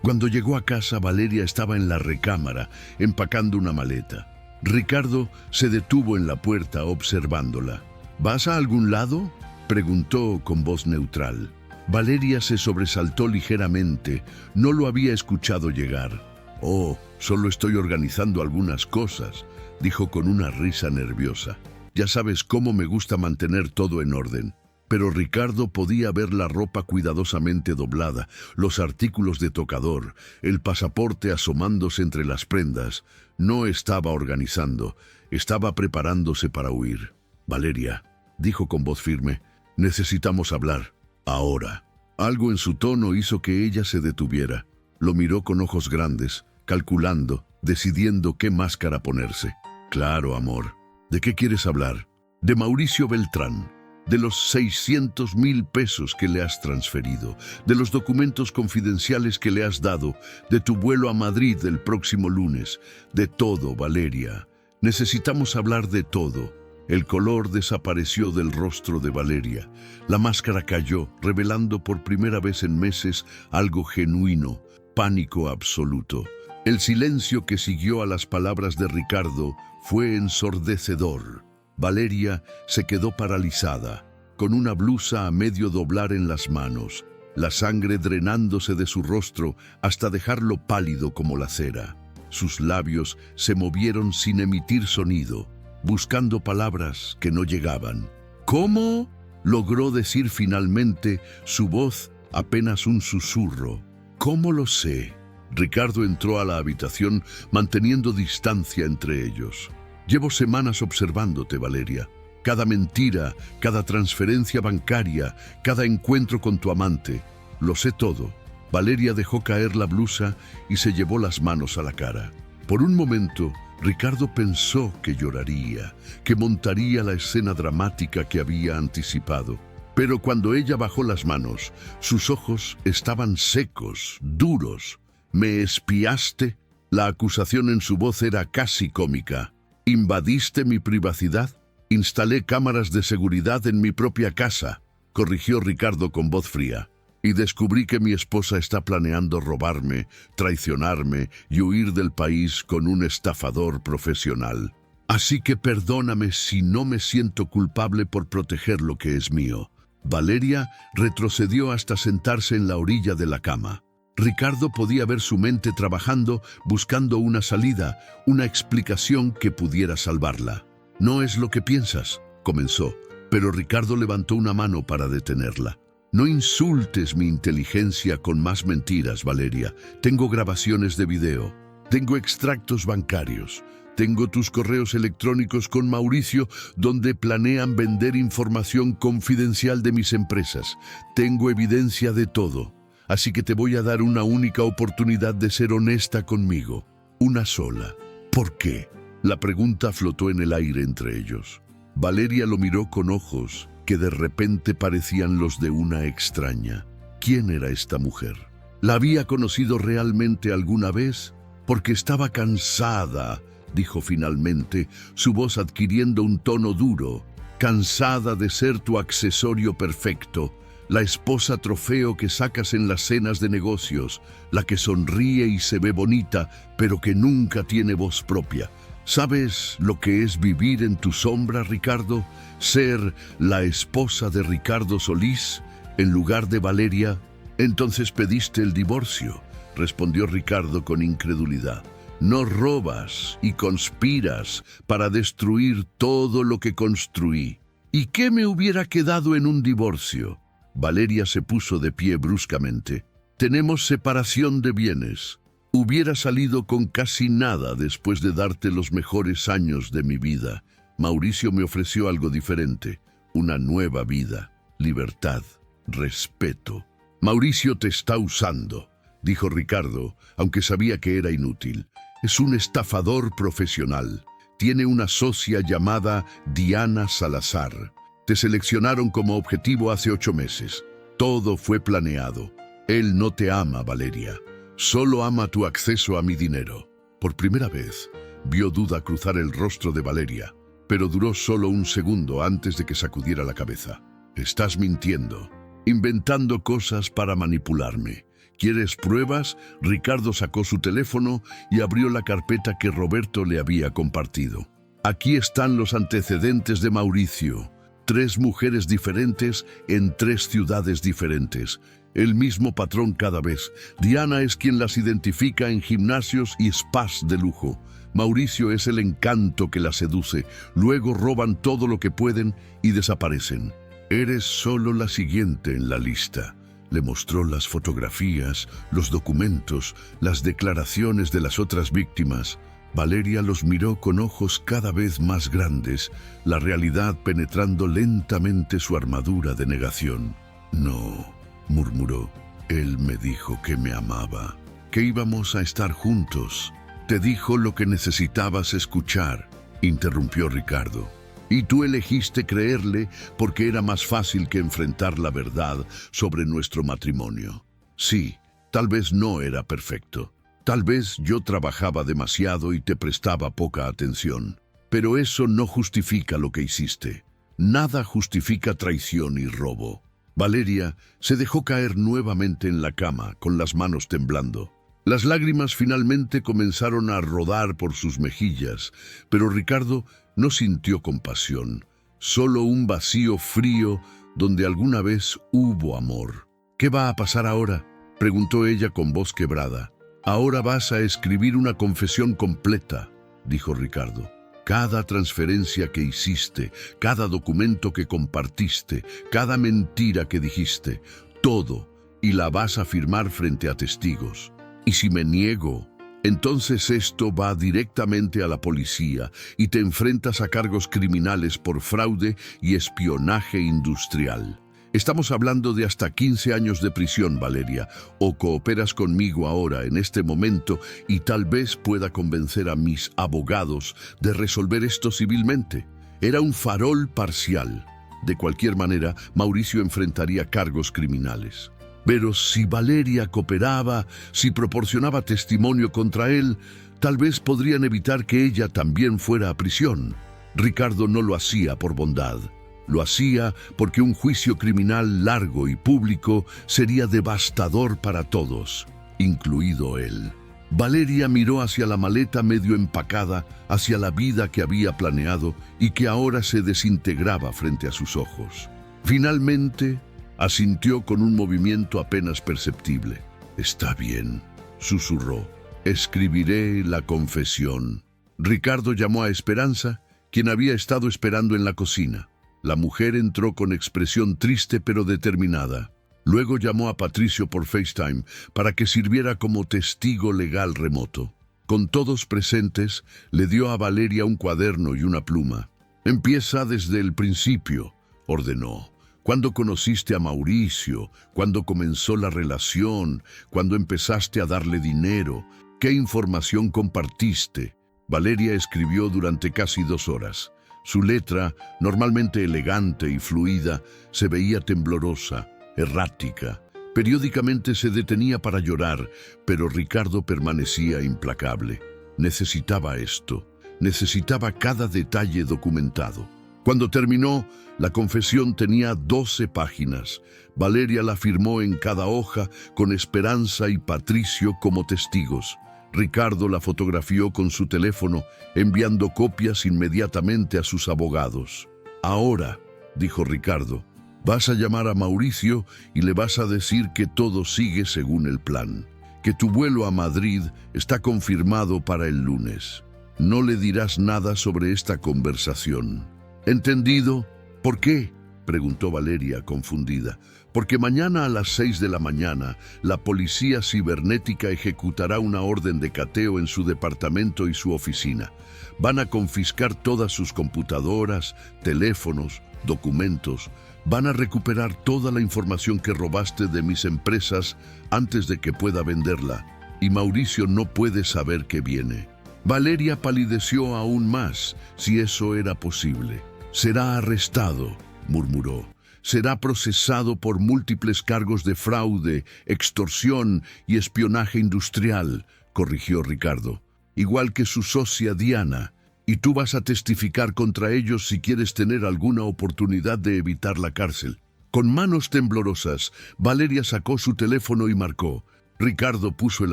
Cuando llegó a casa, Valeria estaba en la recámara, empacando una maleta. Ricardo se detuvo en la puerta observándola. «¿Vas a algún lado?», preguntó con voz neutral. Valeria se sobresaltó ligeramente. No lo había escuchado llegar. «Oh, solo estoy organizando algunas cosas», dijo con una risa nerviosa. «Ya sabes cómo me gusta mantener todo en orden». Pero Ricardo podía ver la ropa cuidadosamente doblada, los artículos de tocador, el pasaporte asomándose entre las prendas. No estaba organizando, estaba preparándose para huir. «Valeria», dijo con voz firme, «necesitamos hablar. Ahora». Algo en su tono hizo que ella se detuviera. Lo miró con ojos grandes, calculando, decidiendo qué máscara ponerse. «Claro, amor. ¿De qué quieres hablar?». «De Mauricio Beltrán. De los 600,000 pesos que le has transferido, de los documentos confidenciales que le has dado, de tu vuelo a Madrid el próximo lunes. De todo, Valeria. Necesitamos hablar de todo». El color desapareció del rostro de Valeria. La máscara cayó, revelando por primera vez en meses algo genuino, pánico absoluto. El silencio que siguió a las palabras de Ricardo fue ensordecedor. Valeria se quedó paralizada, con una blusa a medio doblar en las manos, la sangre drenándose de su rostro hasta dejarlo pálido como la cera. Sus labios se movieron sin emitir sonido, buscando palabras que no llegaban. ¿Cómo? Logró decir finalmente, su voz apenas un susurro. ¿Cómo lo sé? Ricardo entró a la habitación manteniendo distancia entre ellos. Llevo semanas observándote, Valeria. Cada mentira, cada transferencia bancaria, cada encuentro con tu amante. Lo sé todo. Valeria dejó caer la blusa y se llevó las manos a la cara. Por un momento, Ricardo pensó que lloraría, que montaría la escena dramática que había anticipado. Pero cuando ella bajó las manos, sus ojos estaban secos, duros. ¿Me espiaste? La acusación en su voz era casi cómica. ¿Invadiste mi privacidad? Instalé cámaras de seguridad en mi propia casa, corrigió Ricardo con voz fría. Y descubrí que mi esposa está planeando robarme, traicionarme y huir del país con un estafador profesional. Así que perdóname si no me siento culpable por proteger lo que es mío. Valeria retrocedió hasta sentarse en la orilla de la cama. Ricardo podía ver su mente trabajando, buscando una salida, una explicación que pudiera salvarla. «No es lo que piensas», comenzó, pero Ricardo levantó una mano para detenerla. «No insultes mi inteligencia con más mentiras, Valeria. Tengo grabaciones de video, tengo extractos bancarios, tengo tus correos electrónicos con Mauricio donde planean vender información confidencial de mis empresas. Tengo evidencia de todo. Así que te voy a dar una única oportunidad de ser honesta conmigo. Una sola. ¿Por qué?». La pregunta flotó en el aire entre ellos. Valeria lo miró con ojos que de repente parecían los de una extraña. ¿Quién era esta mujer? ¿La había conocido realmente alguna vez? Porque estaba cansada, dijo finalmente, su voz adquiriendo un tono duro. Cansada de ser tu accesorio perfecto, la esposa trofeo que sacas en las cenas de negocios, la que sonríe y se ve bonita, pero que nunca tiene voz propia. ¿Sabes lo que es vivir en tu sombra, Ricardo? Ser la esposa de Ricardo Solís en lugar de Valeria. Entonces pediste el divorcio, respondió Ricardo con incredulidad. No robas y conspiras para destruir todo lo que construí. ¿Y qué me hubiera quedado en un divorcio? Valeria se puso de pie bruscamente. Tenemos separación de bienes. Hubiera salido con casi nada después de darte los mejores años de mi vida. Mauricio me ofreció algo diferente, una nueva vida, libertad, respeto. Mauricio te está usando, dijo Ricardo, aunque sabía que era inútil. Es un estafador profesional. Tiene una socia llamada Diana Salazar. Te seleccionaron como objetivo hace 8 meses. Todo fue planeado. Él no te ama, Valeria. Solo ama tu acceso a mi dinero. Por primera vez, vio duda cruzar el rostro de Valeria, pero duró solo un segundo antes de que sacudiera la cabeza. Estás mintiendo, inventando cosas para manipularme. ¿Quieres pruebas? Ricardo sacó su teléfono y abrió la carpeta que Roberto le había compartido. Aquí están los antecedentes de Mauricio. 3 mujeres diferentes en 3 ciudades diferentes. El mismo patrón cada vez. Diana es quien las identifica en gimnasios y spas de lujo. Mauricio es el encanto que las seduce. Luego roban todo lo que pueden y desaparecen. Eres solo la siguiente en la lista. Le mostró las fotografías, los documentos, las declaraciones de las otras víctimas. Valeria los miró con ojos cada vez más grandes, la realidad penetrando lentamente su armadura de negación. No, murmuró. Él me dijo que me amaba, que íbamos a estar juntos. Te dijo lo que necesitabas escuchar, interrumpió Ricardo. Y tú elegiste creerle porque era más fácil que enfrentar la verdad sobre nuestro matrimonio. Sí, tal vez no era perfecto. Tal vez yo trabajaba demasiado y te prestaba poca atención. Pero eso no justifica lo que hiciste. Nada justifica traición y robo. Valeria se dejó caer nuevamente en la cama, con las manos temblando. Las lágrimas finalmente comenzaron a rodar por sus mejillas, pero Ricardo no sintió compasión, solo un vacío frío donde alguna vez hubo amor. ¿Qué va a pasar ahora?, preguntó ella con voz quebrada. Ahora vas a escribir una confesión completa, dijo Ricardo. Cada transferencia que hiciste, cada documento que compartiste, cada mentira que dijiste, todo, y la vas a firmar frente a testigos. Y si me niego, entonces esto va directamente a la policía y te enfrentas a cargos criminales por fraude y espionaje industrial. Estamos hablando de hasta 15 años de prisión, Valeria. O cooperas conmigo ahora, en este momento, y tal vez pueda convencer a mis abogados de resolver esto civilmente. Era un farol parcial. De cualquier manera, Mauricio enfrentaría cargos criminales. Pero si Valeria cooperaba, si proporcionaba testimonio contra él, tal vez podrían evitar que ella también fuera a prisión. Ricardo no lo hacía por bondad. Lo hacía porque un juicio criminal largo y público sería devastador para todos, incluido él. Valeria miró hacia la maleta medio empacada, hacia la vida que había planeado y que ahora se desintegraba frente a sus ojos. Finalmente, asintió con un movimiento apenas perceptible. «Está bien», susurró. «Escribiré la confesión». Ricardo llamó a Esperanza, quien había estado esperando en la cocina. La mujer entró con expresión triste pero determinada. Luego llamó a Patricio por FaceTime para que sirviera como testigo legal remoto. Con todos presentes, le dio a Valeria un cuaderno y una pluma. «Empieza desde el principio», ordenó. «¿Cuándo conociste a Mauricio? ¿Cuándo comenzó la relación? ¿Cuándo empezaste a darle dinero? ¿Qué información compartiste?» Valeria escribió durante casi 2 horas. Su letra, normalmente elegante y fluida, se veía temblorosa, errática. Periódicamente se detenía para llorar, pero Ricardo permanecía implacable. Necesitaba esto. Necesitaba cada detalle documentado. Cuando terminó, la confesión tenía 12 páginas. Valeria la firmó en cada hoja con Esperanza y Patricio como testigos. Ricardo la fotografió con su teléfono, enviando copias inmediatamente a sus abogados. «Ahora», dijo Ricardo, «vas a llamar a Mauricio y le vas a decir que todo sigue según el plan, que tu vuelo a Madrid está confirmado para el lunes. No le dirás nada sobre esta conversación». «¿Entendido? ¿Por qué?», preguntó Valeria, confundida. «Porque mañana a las 6 de la mañana, la policía cibernética ejecutará una orden de cateo en su departamento y su oficina. Van a confiscar todas sus computadoras, teléfonos, documentos. Van a recuperar toda la información que robaste de mis empresas antes de que pueda venderla. Y Mauricio no puede saber que viene». Valeria palideció aún más, si eso era posible. «Será arrestado», murmuró. «Será procesado por múltiples cargos de fraude, extorsión y espionaje industrial», corrigió Ricardo. «Igual que su socia Diana. Y tú vas a testificar contra ellos si quieres tener alguna oportunidad de evitar la cárcel». Con manos temblorosas, Valeria sacó su teléfono y marcó. Ricardo puso el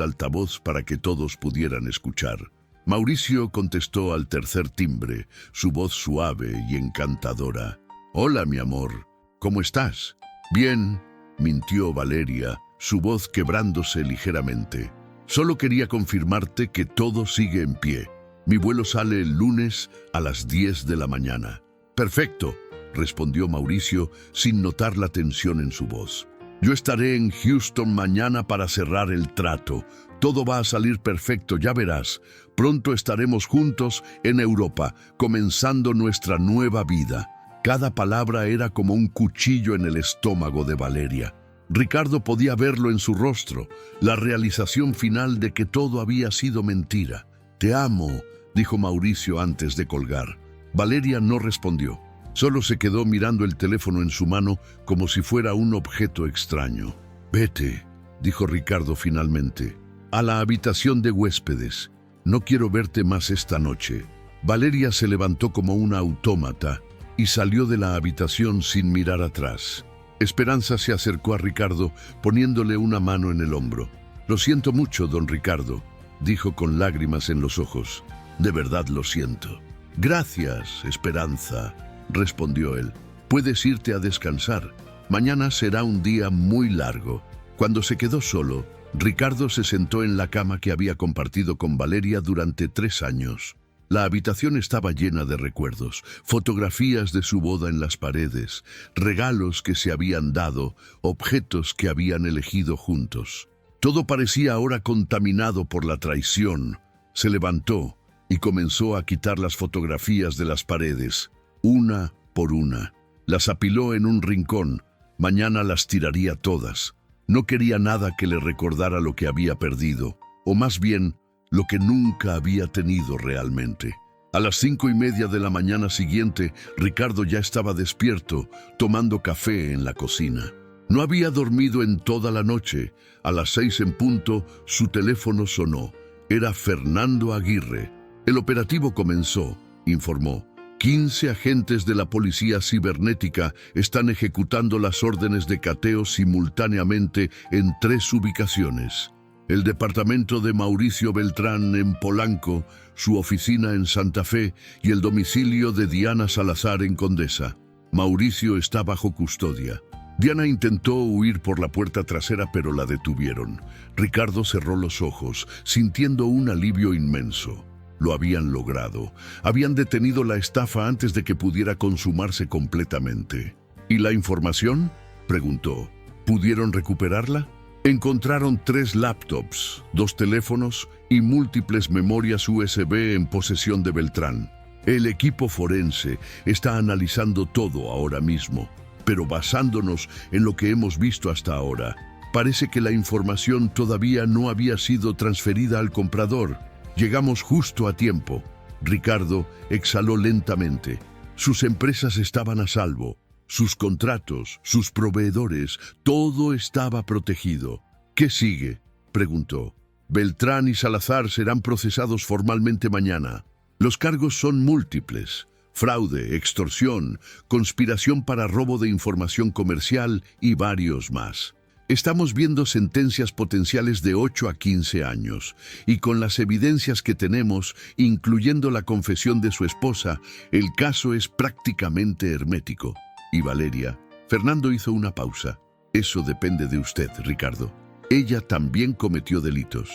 altavoz para que todos pudieran escuchar. Mauricio contestó al tercer timbre, su voz suave y encantadora. «Hola, mi amor. ¿Cómo estás?» «Bien», mintió Valeria, su voz quebrándose ligeramente. «Solo quería confirmarte que todo sigue en pie. Mi vuelo sale el lunes a las 10 de la mañana». «Perfecto», respondió Mauricio sin notar la tensión en su voz. «Yo estaré en Houston mañana para cerrar el trato. Todo va a salir perfecto, ya verás. Pronto estaremos juntos en Europa, comenzando nuestra nueva vida». Cada palabra era como un cuchillo en el estómago de Valeria. Ricardo podía verlo en su rostro, la realización final de que todo había sido mentira. «Te amo», dijo Mauricio antes de colgar. Valeria no respondió. Solo se quedó mirando el teléfono en su mano como si fuera un objeto extraño. «Vete», dijo Ricardo finalmente, «a la habitación de huéspedes. No quiero verte más esta noche». Valeria se levantó como una autómata y salió de la habitación sin mirar atrás. Esperanza se acercó a Ricardo, poniéndole una mano en el hombro. «Lo siento mucho, don Ricardo», dijo con lágrimas en los ojos. «De verdad lo siento». «Gracias, Esperanza», respondió él. «Puedes irte a descansar. Mañana será un día muy largo». Cuando se quedó solo, Ricardo se sentó en la cama que había compartido con Valeria durante 3 años. La habitación estaba llena de recuerdos, fotografías de su boda en las paredes, regalos que se habían dado, objetos que habían elegido juntos. Todo parecía ahora contaminado por la traición. Se levantó y comenzó a quitar las fotografías de las paredes, una por una. Las apiló en un rincón. Mañana las tiraría todas. No quería nada que le recordara lo que había perdido, o más bien, lo que nunca había tenido realmente. A las 5:30 de la mañana siguiente, Ricardo ya estaba despierto, tomando café en la cocina. No había dormido en toda la noche. A las 6 en punto, su teléfono sonó. Era Fernando Aguirre. El operativo comenzó, informó. 15 agentes de la policía cibernética están ejecutando las órdenes de cateo simultáneamente en 3 ubicaciones. El departamento de Mauricio Beltrán en Polanco, su oficina en Santa Fe y el domicilio de Diana Salazar en Condesa. Mauricio está bajo custodia. Diana intentó huir por la puerta trasera, pero la detuvieron. Ricardo cerró los ojos, sintiendo un alivio inmenso. Lo habían logrado. Habían detenido la estafa antes de que pudiera consumarse completamente. ¿Y la información?, preguntó. ¿Pudieron recuperarla? Encontraron 3 laptops, 2 teléfonos y múltiples memorias USB en posesión de Beltrán. El equipo forense está analizando todo ahora mismo, pero basándonos en lo que hemos visto hasta ahora, parece que la información todavía no había sido transferida al comprador. Llegamos justo a tiempo. Ricardo exhaló lentamente. Sus empresas estaban a salvo. Sus contratos, sus proveedores, todo estaba protegido. ¿Qué sigue?, preguntó. Beltrán y Salazar serán procesados formalmente mañana. Los cargos son múltiples: fraude, extorsión, conspiración para robo de información comercial y varios más. Estamos viendo sentencias potenciales de 8 a 15 años, y con las evidencias que tenemos, incluyendo la confesión de su esposa, el caso es prácticamente hermético. ¿Y Valeria? Fernando hizo una pausa. Eso depende de usted, Ricardo. Ella también cometió delitos.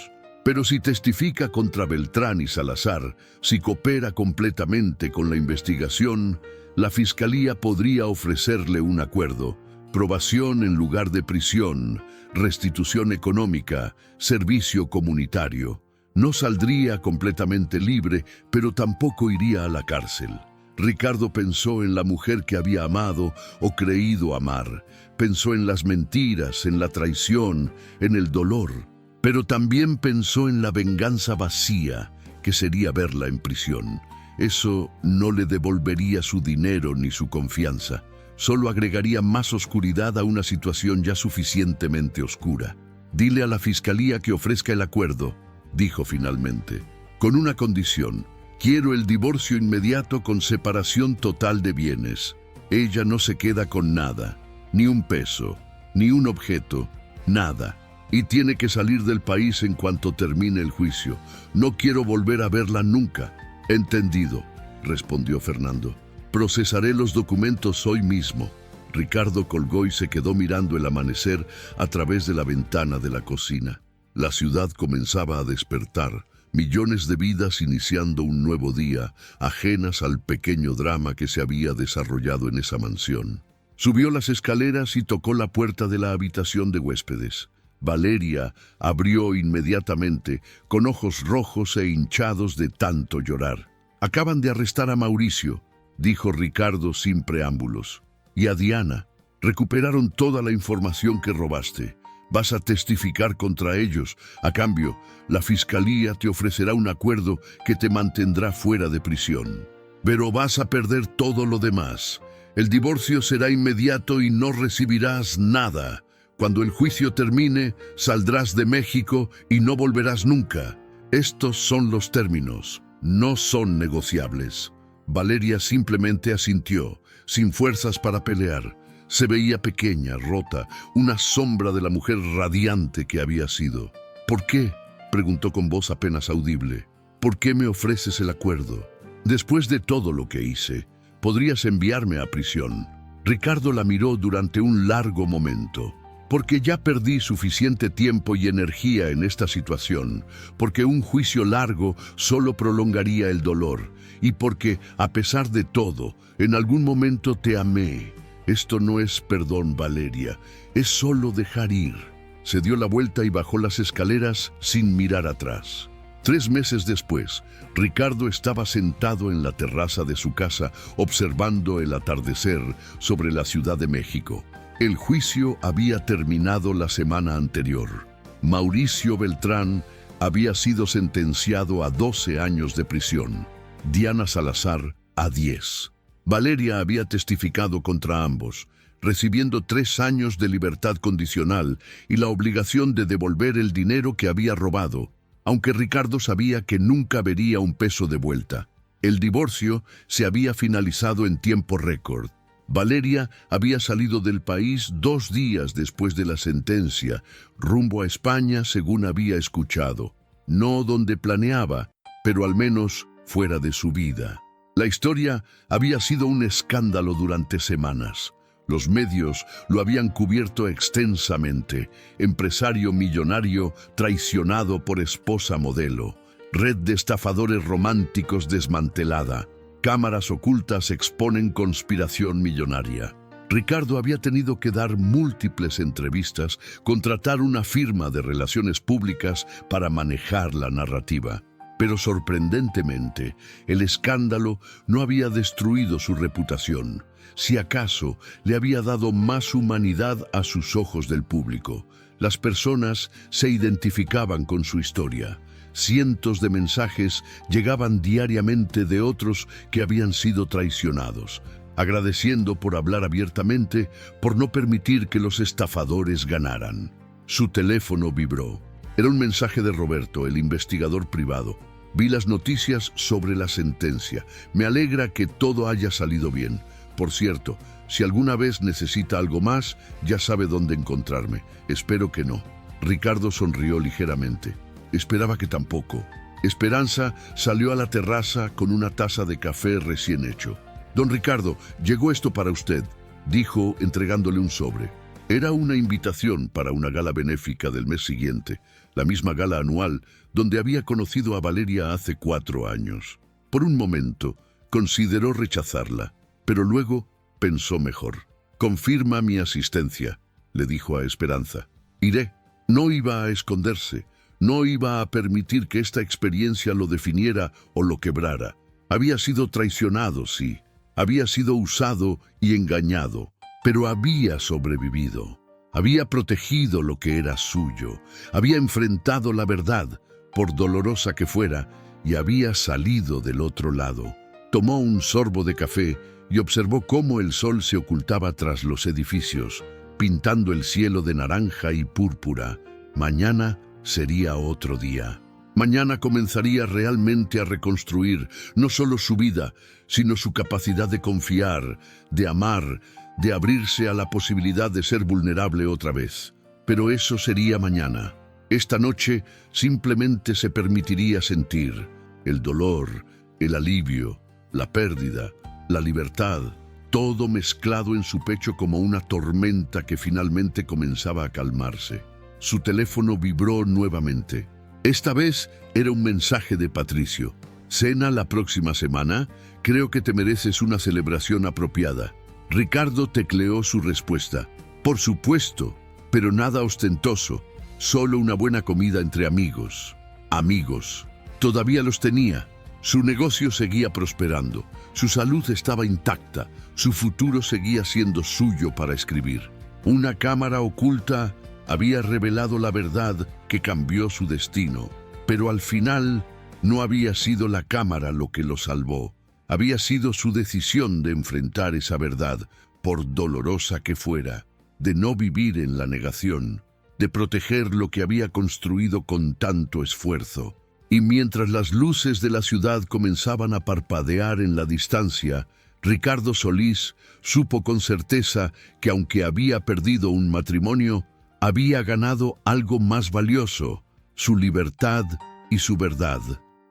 Pero si testifica contra Beltrán y Salazar, si coopera completamente con la investigación, la Fiscalía podría ofrecerle un acuerdo: probación en lugar de prisión, restitución económica, servicio comunitario. No saldría completamente libre, pero tampoco iría a la cárcel. Ricardo pensó en la mujer que había amado o creído amar. Pensó en las mentiras, en la traición, en el dolor. Pero también pensó en la venganza vacía, que sería verla en prisión. Eso no le devolvería su dinero ni su confianza. Solo agregaría más oscuridad a una situación ya suficientemente oscura. Dile a la Fiscalía que ofrezca el acuerdo, dijo finalmente, con una condición. Quiero el divorcio inmediato con separación total de bienes. Ella no se queda con nada, ni un peso, ni un objeto, nada. Y tiene que salir del país en cuanto termine el juicio. No quiero volver a verla nunca. Entendido, respondió Fernando. Procesaré los documentos hoy mismo. Ricardo colgó y se quedó mirando el amanecer a través de la ventana de la cocina. La ciudad comenzaba a despertar. Millones de vidas iniciando un nuevo día, ajenas al pequeño drama que se había desarrollado en esa mansión. Subió las escaleras y tocó la puerta de la habitación de huéspedes. Valeria abrió inmediatamente, con ojos rojos e hinchados de tanto llorar. «Acaban de arrestar a Mauricio», dijo Ricardo sin preámbulos. «Y a Diana. Recuperaron toda la información que robaste. Vas a testificar contra ellos. A cambio, la Fiscalía te ofrecerá un acuerdo que te mantendrá fuera de prisión. Pero vas a perder todo lo demás. El divorcio será inmediato y no recibirás nada. Cuando el juicio termine, saldrás de México y no volverás nunca. Estos son los términos. No son negociables». Valeria simplemente asintió, sin fuerzas para pelear. Se veía pequeña, rota, una sombra de la mujer radiante que había sido. «¿Por qué?», preguntó con voz apenas audible. «¿Por qué me ofreces el acuerdo? Después de todo lo que hice, podrías enviarme a prisión». Ricardo la miró durante un largo momento. Porque ya perdí suficiente tiempo y energía en esta situación, porque un juicio largo solo prolongaría el dolor, y porque, a pesar de todo, en algún momento te amé. Esto no es perdón, Valeria, es solo dejar ir. Se dio la vuelta y bajó las escaleras sin mirar atrás. 3 meses después, Ricardo estaba sentado en la terraza de su casa observando el atardecer sobre la Ciudad de México. El juicio había terminado la semana anterior. Mauricio Beltrán había sido sentenciado a 12 años de prisión. Diana Salazar a 10. Valeria había testificado contra ambos, recibiendo 3 años de libertad condicional y la obligación de devolver el dinero que había robado, aunque Ricardo sabía que nunca vería un peso de vuelta. El divorcio se había finalizado en tiempo récord. Valeria había salido del país 2 días después de la sentencia, rumbo a España según había escuchado. No donde planeaba, pero al menos fuera de su vida. La historia había sido un escándalo durante semanas. Los medios lo habían cubierto extensamente. Empresario millonario traicionado por esposa modelo. Red de estafadores románticos desmantelada. Cámaras ocultas exponen conspiración millonaria. Ricardo había tenido que dar múltiples entrevistas, contratar una firma de relaciones públicas para manejar la narrativa. Pero sorprendentemente, el escándalo no había destruido su reputación. Si acaso, le había dado más humanidad a sus ojos del público. Las personas se identificaban con su historia. Cientos de mensajes llegaban diariamente de otros que habían sido traicionados, agradeciendo por hablar abiertamente, por no permitir que los estafadores ganaran. Su teléfono vibró. Era un mensaje de Roberto, el investigador privado. Vi las noticias sobre la sentencia. Me alegra que todo haya salido bien. Por cierto, si alguna vez necesita algo más, ya sabe dónde encontrarme. Espero que no. Ricardo sonrió ligeramente. Esperaba que tampoco. Esperanza salió a la terraza con una taza de café recién hecho. «Don Ricardo, llegó esto para usted», dijo entregándole un sobre. Era una invitación para una gala benéfica del mes siguiente, la misma gala anual donde había conocido a Valeria hace 4 años. Por un momento, consideró rechazarla, pero luego pensó mejor. «Confirma mi asistencia», le dijo a Esperanza. «Iré». No iba a esconderse. No iba a permitir que esta experiencia lo definiera o lo quebrara. Había sido traicionado, sí. Había sido usado y engañado, pero había sobrevivido. Había protegido lo que era suyo. Había enfrentado la verdad, por dolorosa que fuera, y había salido del otro lado. Tomó un sorbo de café y observó cómo el sol se ocultaba tras los edificios, pintando el cielo de naranja y púrpura. Mañana sería otro día. Mañana comenzaría realmente a reconstruir no solo su vida, sino su capacidad de confiar, de amar, de abrirse a la posibilidad de ser vulnerable otra vez. Pero eso sería mañana. Esta noche simplemente se permitiría sentir el dolor, el alivio, la pérdida, la libertad, todo mezclado en su pecho como una tormenta que finalmente comenzaba a calmarse. Su teléfono vibró nuevamente. Esta vez era un mensaje de Patricio. «Cena la próxima semana. Creo que te mereces una celebración apropiada». Ricardo tecleó su respuesta. «Por supuesto, pero nada ostentoso. Solo una buena comida entre amigos». Amigos. Todavía los tenía. Su negocio seguía prosperando. Su salud estaba intacta. Su futuro seguía siendo suyo para escribir. Una cámara oculta había revelado la verdad que cambió su destino, pero al final no había sido la cámara lo que lo salvó. Había sido su decisión de enfrentar esa verdad, por dolorosa que fuera, de no vivir en la negación, de proteger lo que había construido con tanto esfuerzo. Y mientras las luces de la ciudad comenzaban a parpadear en la distancia, Ricardo Solís supo con certeza que aunque había perdido un matrimonio, había ganado algo más valioso, su libertad y su verdad.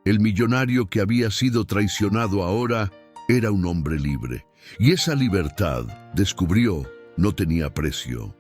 El millonario que había sido traicionado ahora era un hombre libre. Y esa libertad, descubrió, no tenía precio.